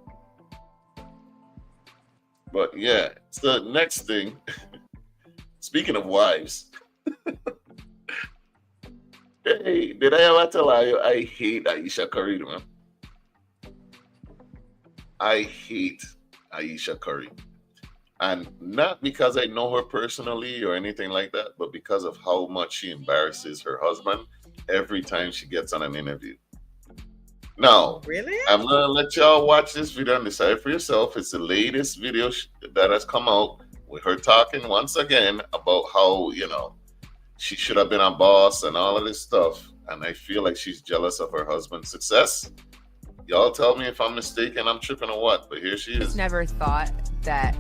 A: But yeah, so next thing, speaking of wives, hey, did I ever tell you I hate Ayesha Curry, man? I hate Ayesha Curry. And not because I know her personally or anything like that, but because of how much she embarrasses her husband every time she gets on an interview. Now,
B: really?
A: I'm going to let y'all watch this video and decide for yourself. It's the latest video that has come out with her talking once again about how, you know, she should have been a boss and all of this stuff. And I feel like she's jealous of her husband's success. Y'all tell me if I'm mistaken, I'm tripping or what, but here she is.
M: Never thought that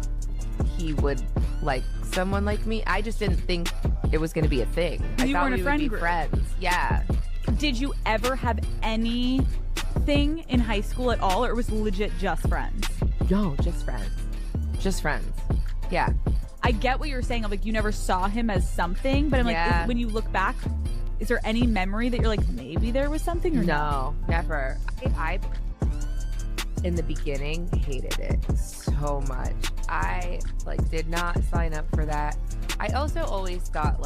M: he would like someone like me. I just didn't think it was going to be a thing. I thought we would be friends. Yeah.
N: Did you ever have anything in high school at all, or it was legit just friends?
M: No, just friends. Just friends. Yeah.
N: I get what you're saying. Like, you never saw him as something, but I'm like, when you look back, is there any memory that you're like, maybe there was something or
M: no? Never. I in the beginning hated it so much. I did not sign up for that. I also always thought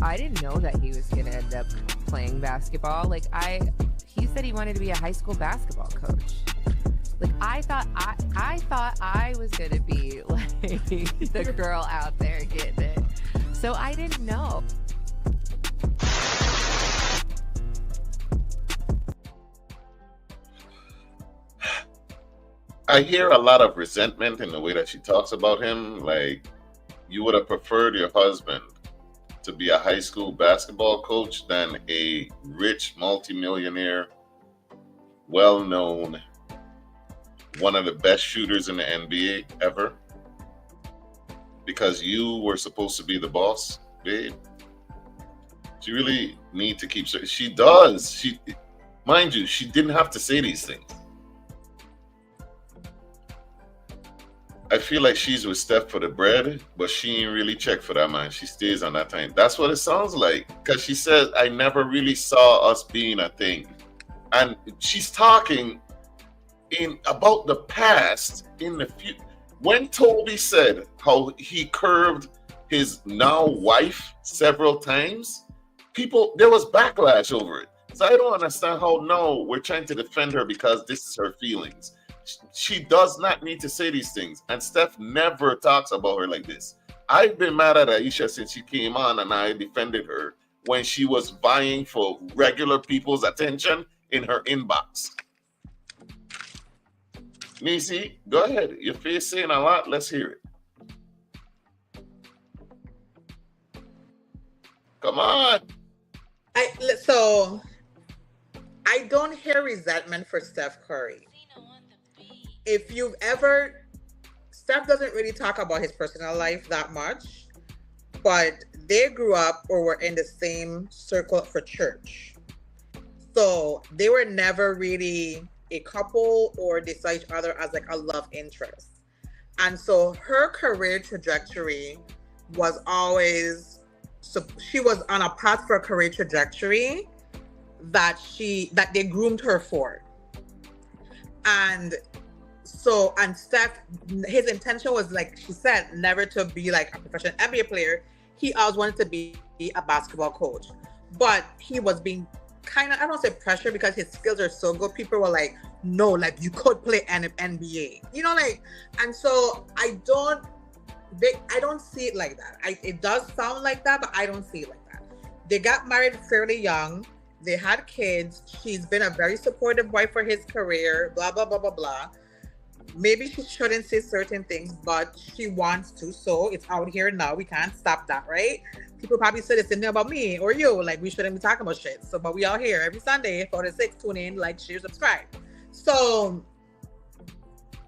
M: I didn't know that he was gonna end up playing basketball. He said he wanted to be a high school basketball coach. I thought I was gonna be the girl out there getting it. So I didn't know.
A: I hear a lot of resentment in the way that she talks about him. Like, you would have preferred your husband to be a high school basketball coach than a rich multimillionaire, well-known, one of the best shooters in the NBA ever, because you were supposed to be the boss, babe. She really need to keep. She does. Mind you, she didn't have to say these things. I feel like she's with Steph for the bread, but she ain't really checked for that, man. She stays on that time. That's what it sounds like. Because she says, I never really saw us being a thing. And she's talking about the past, in the future. When Toby said how he curved his now wife several times, there was backlash over it. So I don't understand how now we're trying to defend her because this is her feelings. She does not need to say these things. And Steph never talks about her like this. I've been mad at Aisha since she came on, and I defended her when she was vying for regular people's attention in her inbox. Neci, go ahead. Your face saying a lot. Let's hear it. Come on.
B: So I don't hear resentment for Steph Curry. If you've ever, Steph doesn't really talk about his personal life that much, but they grew up or were in the same circle for church. So they were never really a couple, or they saw each other as a love interest. And so her career trajectory was always, so she was on a path for a career trajectory that they groomed her for. And Steph, his intention was, like she said, never to be a professional NBA player. He always wanted to be a basketball coach. But he was being kind of, I don't say pressure, because his skills are so good. People were like, no, you could play NBA. And so I don't see it like that. It does sound like that, but I don't see it like that. They got married fairly young. They had kids. She's been a very supportive wife for his career, blah, blah, blah, blah, blah. Maybe she shouldn't say certain things, but she wants to. So it's out here now. We can't stop that, right? People probably said the same thing about me or you. We shouldn't be talking about shit. So, but we all here every Sunday, 4 to 6, tune in, share, subscribe. So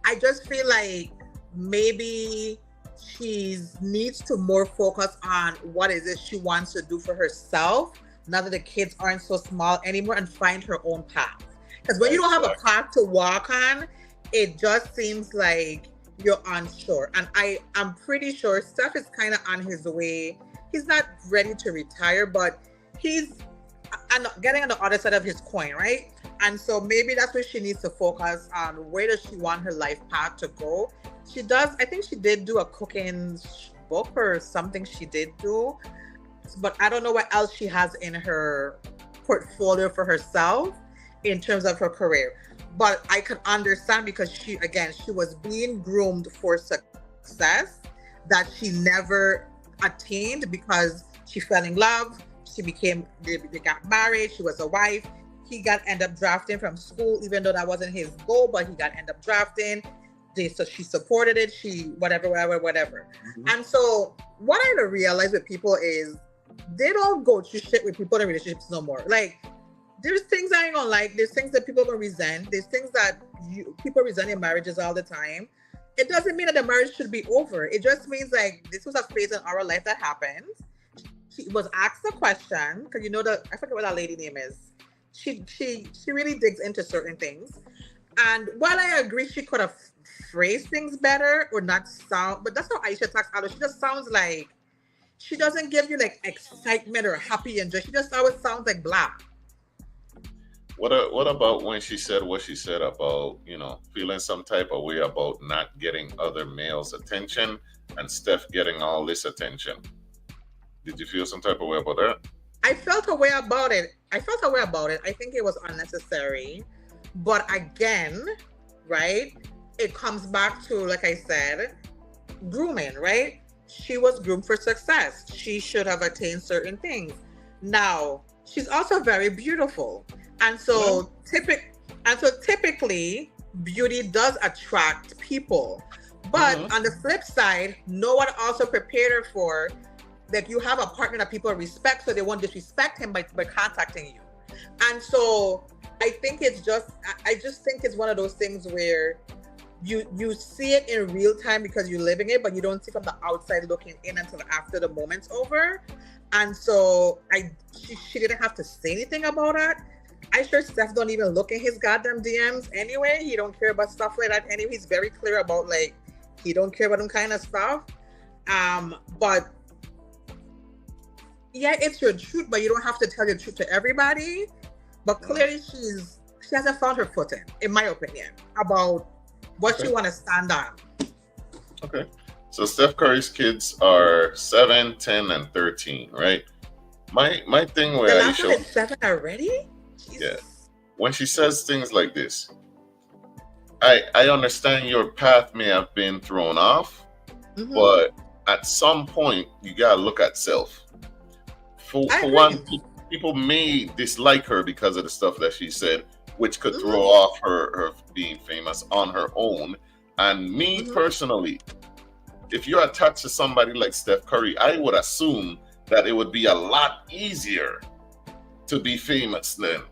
B: I just feel like maybe she needs to more focus on what is it she wants to do for herself, now that the kids aren't so small anymore, and find her own path. Because when you don't have a path to walk on, it just seems like you're unsure. And I'm pretty sure Steph is kind of on his way. He's not ready to retire, but he's getting on the other side of his coin, right? And so maybe that's where she needs to focus on. Where does she want her life path to go? She does, I think she did do a cooking book or something she did do, but I don't know what else she has in her portfolio for herself in terms of her career. But I can understand, because she was being groomed for success that she never attained, because she fell in love. They got married. She was a wife. He end up drafting from school, even though that wasn't his goal, but he end up drafting. So she supported it. She whatever. Mm-hmm. And so what I realize with people is they don't go through shit with people in relationships no more. There's things I ain't gonna like. There's things that people gonna resent. There's things that people resent in marriages all the time. It doesn't mean that the marriage should be over. It just means this was a phase in our life that happened. she was asked a question, because you know I forget what that lady name is. She really digs into certain things. And while I agree she could have phrased things better or not sound, but that's how Aisha talks out. She just sounds like she doesn't give you like excitement or happy and joy. She just always sounds like blah.
A: What about when she said what she said about, feeling some type of way about not getting other males' attention and Steph getting all this attention? Did you feel some type of way about that?
B: I felt a way about it. I think it was unnecessary. But again, right, it comes back to, like I said, grooming, right? She was groomed for success. She should have attained certain things. Now, she's also very beautiful. And so typically, beauty does attract people. But on the flip side, no one also prepared her for that you have a partner that people respect, so they won't disrespect him by contacting you. And so I just think it's one of those things where you see it in real time because you're living it, but you don't see from the outside looking in until after the moment's over. And so she didn't have to say anything about it. I'm sure Steph don't even look at his goddamn DMs anyway. He don't care about stuff like that anyway. He's very clear about like he don't care about them kind of stuff. But yeah, it's your truth, but you don't have to tell your truth to everybody. But clearly she hasn't found her footing, in my opinion, about what she want to stand on.
A: Okay. So Steph Curry's kids are 7, 10, and 13, right? My thing where
B: the last one is 7 already? Jesus.
A: Yeah. When she says things like this, I understand your path may have been thrown off, but at some point you gotta look at self. For one, people may dislike her because of the stuff that she said, which could throw off her being famous on her own. And me personally, if you're attached to somebody like Steph Curry, I would assume that it would be a lot easier to be famous then.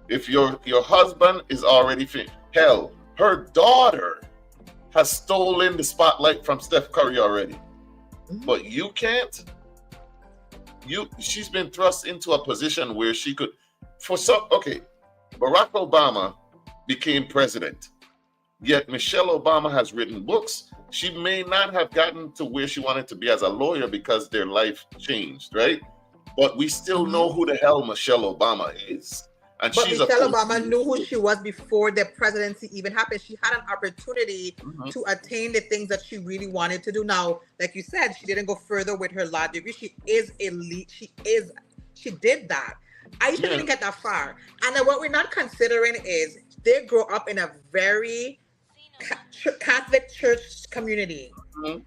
A: If your husband is already famous, hell, her daughter has stolen the spotlight from Steph Curry already. But you can't. She's been thrust into a position where she could, Barack Obama became president, yet Michelle Obama has written books. She may not have gotten to where she wanted to be as a lawyer because their life changed, right? But we still know who the hell Michelle Obama is. And
B: but Michelle Obama knew who she was before the presidency even happened. She had an opportunity to attain the things that she really wanted to do. Now, like you said, she didn't go further with her law degree. She is elite. She did that. Aisha didn't get that far. And then what we're not considering is they grow up in a very Catholic church community.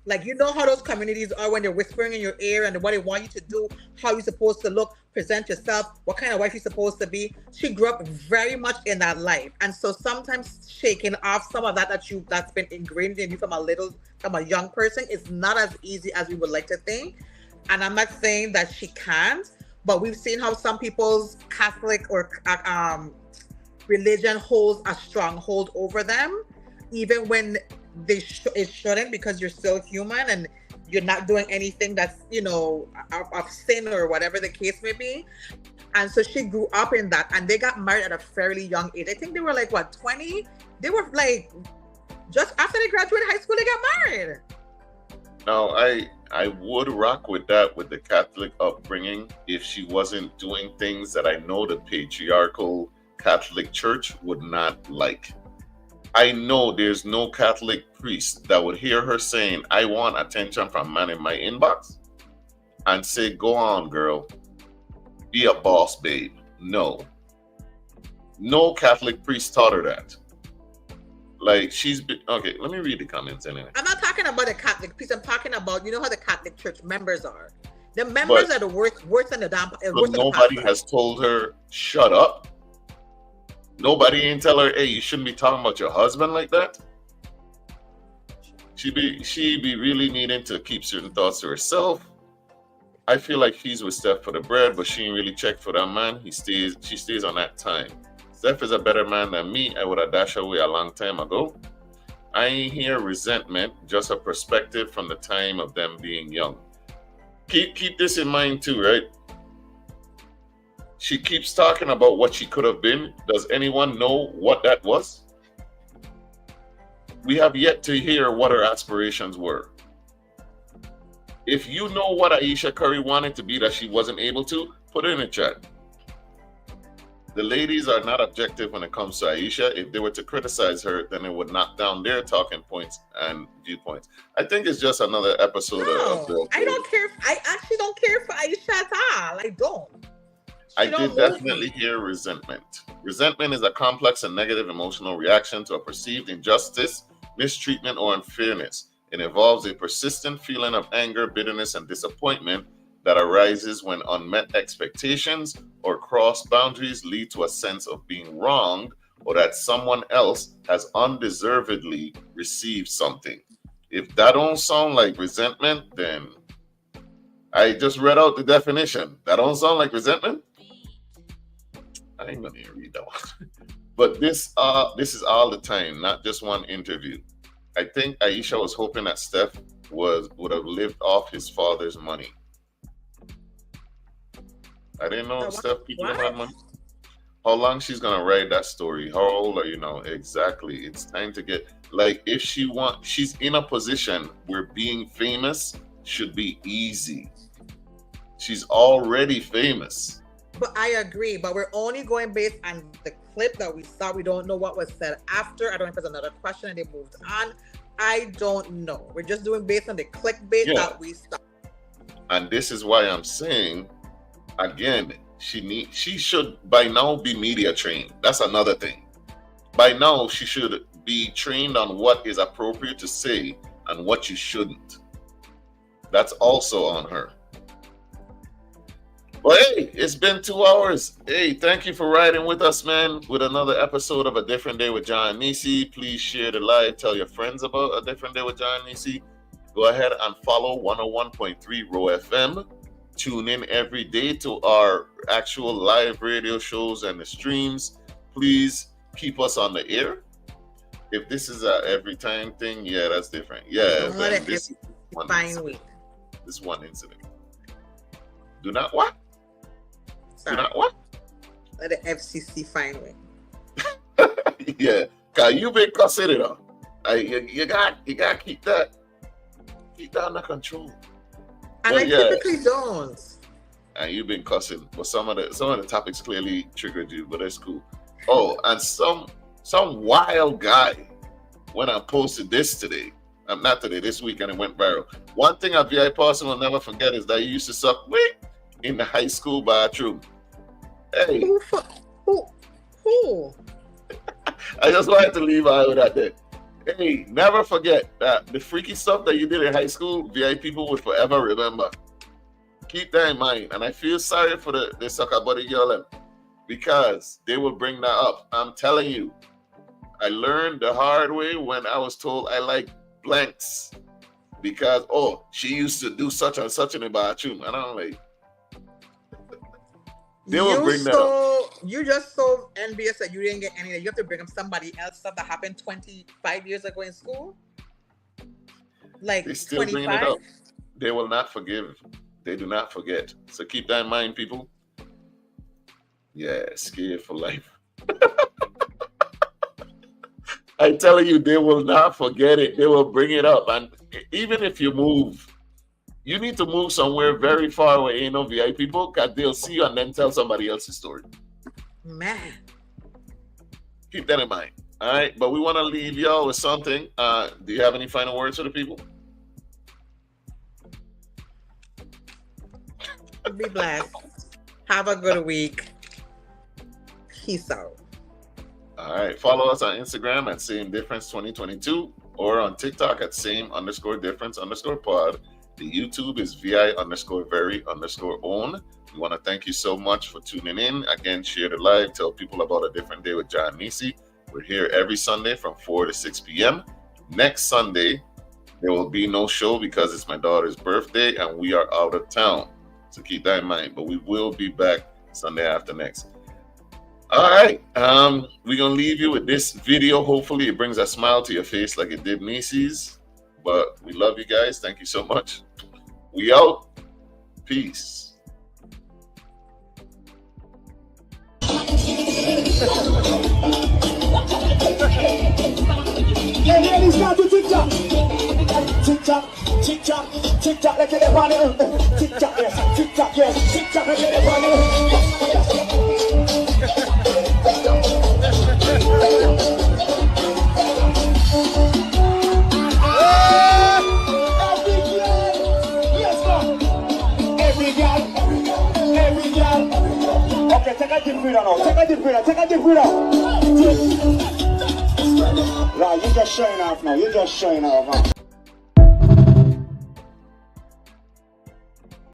B: Like, you know how those communities are when they're whispering in your ear and what they want you to do, how you're supposed to look, present yourself, what kind of wife you're supposed to be. She grew up very much in that life. And so sometimes shaking off some of that's been ingrained in you from a young person is not as easy as we would like to think. And I'm not saying that she can't, but we've seen how some people's Catholic or religion holds a strong hold over them, even when it shouldn't, because you're still human and you're not doing anything that's, of sin or whatever the case may be. And so she grew up in that, and they got married at a fairly young age. I think they were like, 20? They were like, just after they graduated high school, they got married.
A: Now, I would rock with that, with the Catholic upbringing, if she wasn't doing things that I know the patriarchal Catholic Church would not like. I know there's no Catholic priest that would hear her saying, I want attention from man in my inbox, and say, go on, girl, be a boss, babe. No Catholic priest taught her that. Like, she's been, okay, let me read the comments anyway.
B: I'm not talking about the Catholic priest. I'm talking about, how the Catholic Church members are. The members are the worst than the damn.
A: But nobody has told her, shut up. Nobody ain't tell her, hey, you shouldn't be talking about your husband like that. She be really needing to keep certain thoughts to herself. I feel like she's with Steph for the bread, but she ain't really checked for that man. She stays on that time. Steph is a better man than me. I would have dashed away a long time ago. I ain't hear resentment, just a perspective from the time of them being young. keep this in mind too, right? She keeps talking about what she could have been. Does anyone know what that was? We have yet to hear what her aspirations were. If you know what Aisha Curry wanted to be that she wasn't able to, put it in the chat. The ladies are not objective when it comes to Aisha. If they were to criticize her, then it would knock down their talking points and viewpoints. I think it's just another episode of the...
B: I don't care. I actually don't care for Aisha at all. I don't.
A: I did definitely hear resentment. Resentment is a complex and negative emotional reaction to a perceived injustice, mistreatment, or unfairness. It involves a persistent feeling of anger, bitterness, and disappointment that arises when unmet expectations or crossed boundaries lead to a sense of being wronged or that someone else has undeservedly received something. If that don't sound like resentment, then I just read out the definition. That don't sound like resentment? I ain't gonna read that one. But this is all the time, not just one interview. I think Aisha was hoping that Steph would have lived off his father's money. I didn't know Steph people had money. How long she's gonna write that story? How old are you now? Exactly. It's time to get, like, if she's in a position where being famous should be easy. She's already famous.
B: But I agree, but we're only going based on the clip that we saw. We don't know what was said after. I don't know if there's another question and they moved on. I don't know. We're just doing based on the clickbait that we saw.
A: And this is why I'm saying, again, she should by now be media trained. That's another thing. By now, she should be trained on what is appropriate to say and what you shouldn't. That's also on her. Well, hey, it's been 2 hours. Hey, thank you for riding with us, man, with another episode of A Different Day with Jah and Neci. Please share the live. Tell your friends about A Different Day with Jah and Neci. Go ahead and follow 101.3 Row FM. Tune in every day to our actual live radio shows and the streams. Please keep us on the air. If this is a every time thing, yeah, that's different. Yeah, this is one incident. This one incident. Do not what?
B: Sorry.
A: Do not what?
B: Let the FCC find way.
A: Yeah, cause you been cussing it up. You got keep that under control.
B: And I typically don't.
A: And you've been cussing, but some of the topics clearly triggered you, but that's cool. Oh, and some wild guy when I posted this today. Not today, this week, and it went viral. One thing a VI person will never forget is that you used to suck wing in the high school bathroom. Hey.
B: Who?
A: I just wanted to leave out with that there. Hey, never forget that the freaky stuff that you did in high school, VI people will forever remember. Keep that in mind. And I feel sorry for the sucker buddy girl because they will bring that up. I'm telling you, I learned the hard way when I was told I like blanks because she used to do such and such in the bathroom, and I'm like, they will bring that up.
B: You just so envious that you didn't get any. You have to bring up somebody else stuff that happened 25 years ago in school. Like
A: they still 25? Bring it up. They will not forgive. They do not forget. So keep that in mind, people. Yeah, scared for life. I tell you, they will not forget it. They will bring it up. And even if you move, you need to move somewhere very far away. Ain't no VI people, because they'll see you and then tell somebody else's story.
B: Man.
A: Keep that in mind. All right. But we want to leave y'all with something. Do you have any final words for the people?
B: Be blessed. Have a good week. Peace out.
A: All right. Follow us on Instagram at Same Difference 2022 or on TikTok at Same_Difference_pod. The YouTube is VI_very_own. We want to thank you so much for tuning in. Again, share the live. Tell people about A Different Day with Jah and Neci. We're here every Sunday from 4 to 6 p.m. Next Sunday, there will be no show because it's my daughter's birthday and we are out of town. So keep that in mind. But we will be back Sunday after next. All right. We're going to leave you with this video. Hopefully it brings a smile to your face like it did Neci's. But we love you guys. Thank you so much. We out. Peace.
O: Yeah, ladies, start to TikTok. TikTok, TikTok, TikTok, let's get it on it. TikTok, yes, TikTok, yes, TikTok, let's get it on it. Every girl. Okay, take a deep breather now. Take a deep breather. Right, you're just showing off now. You're just showing off. Huh?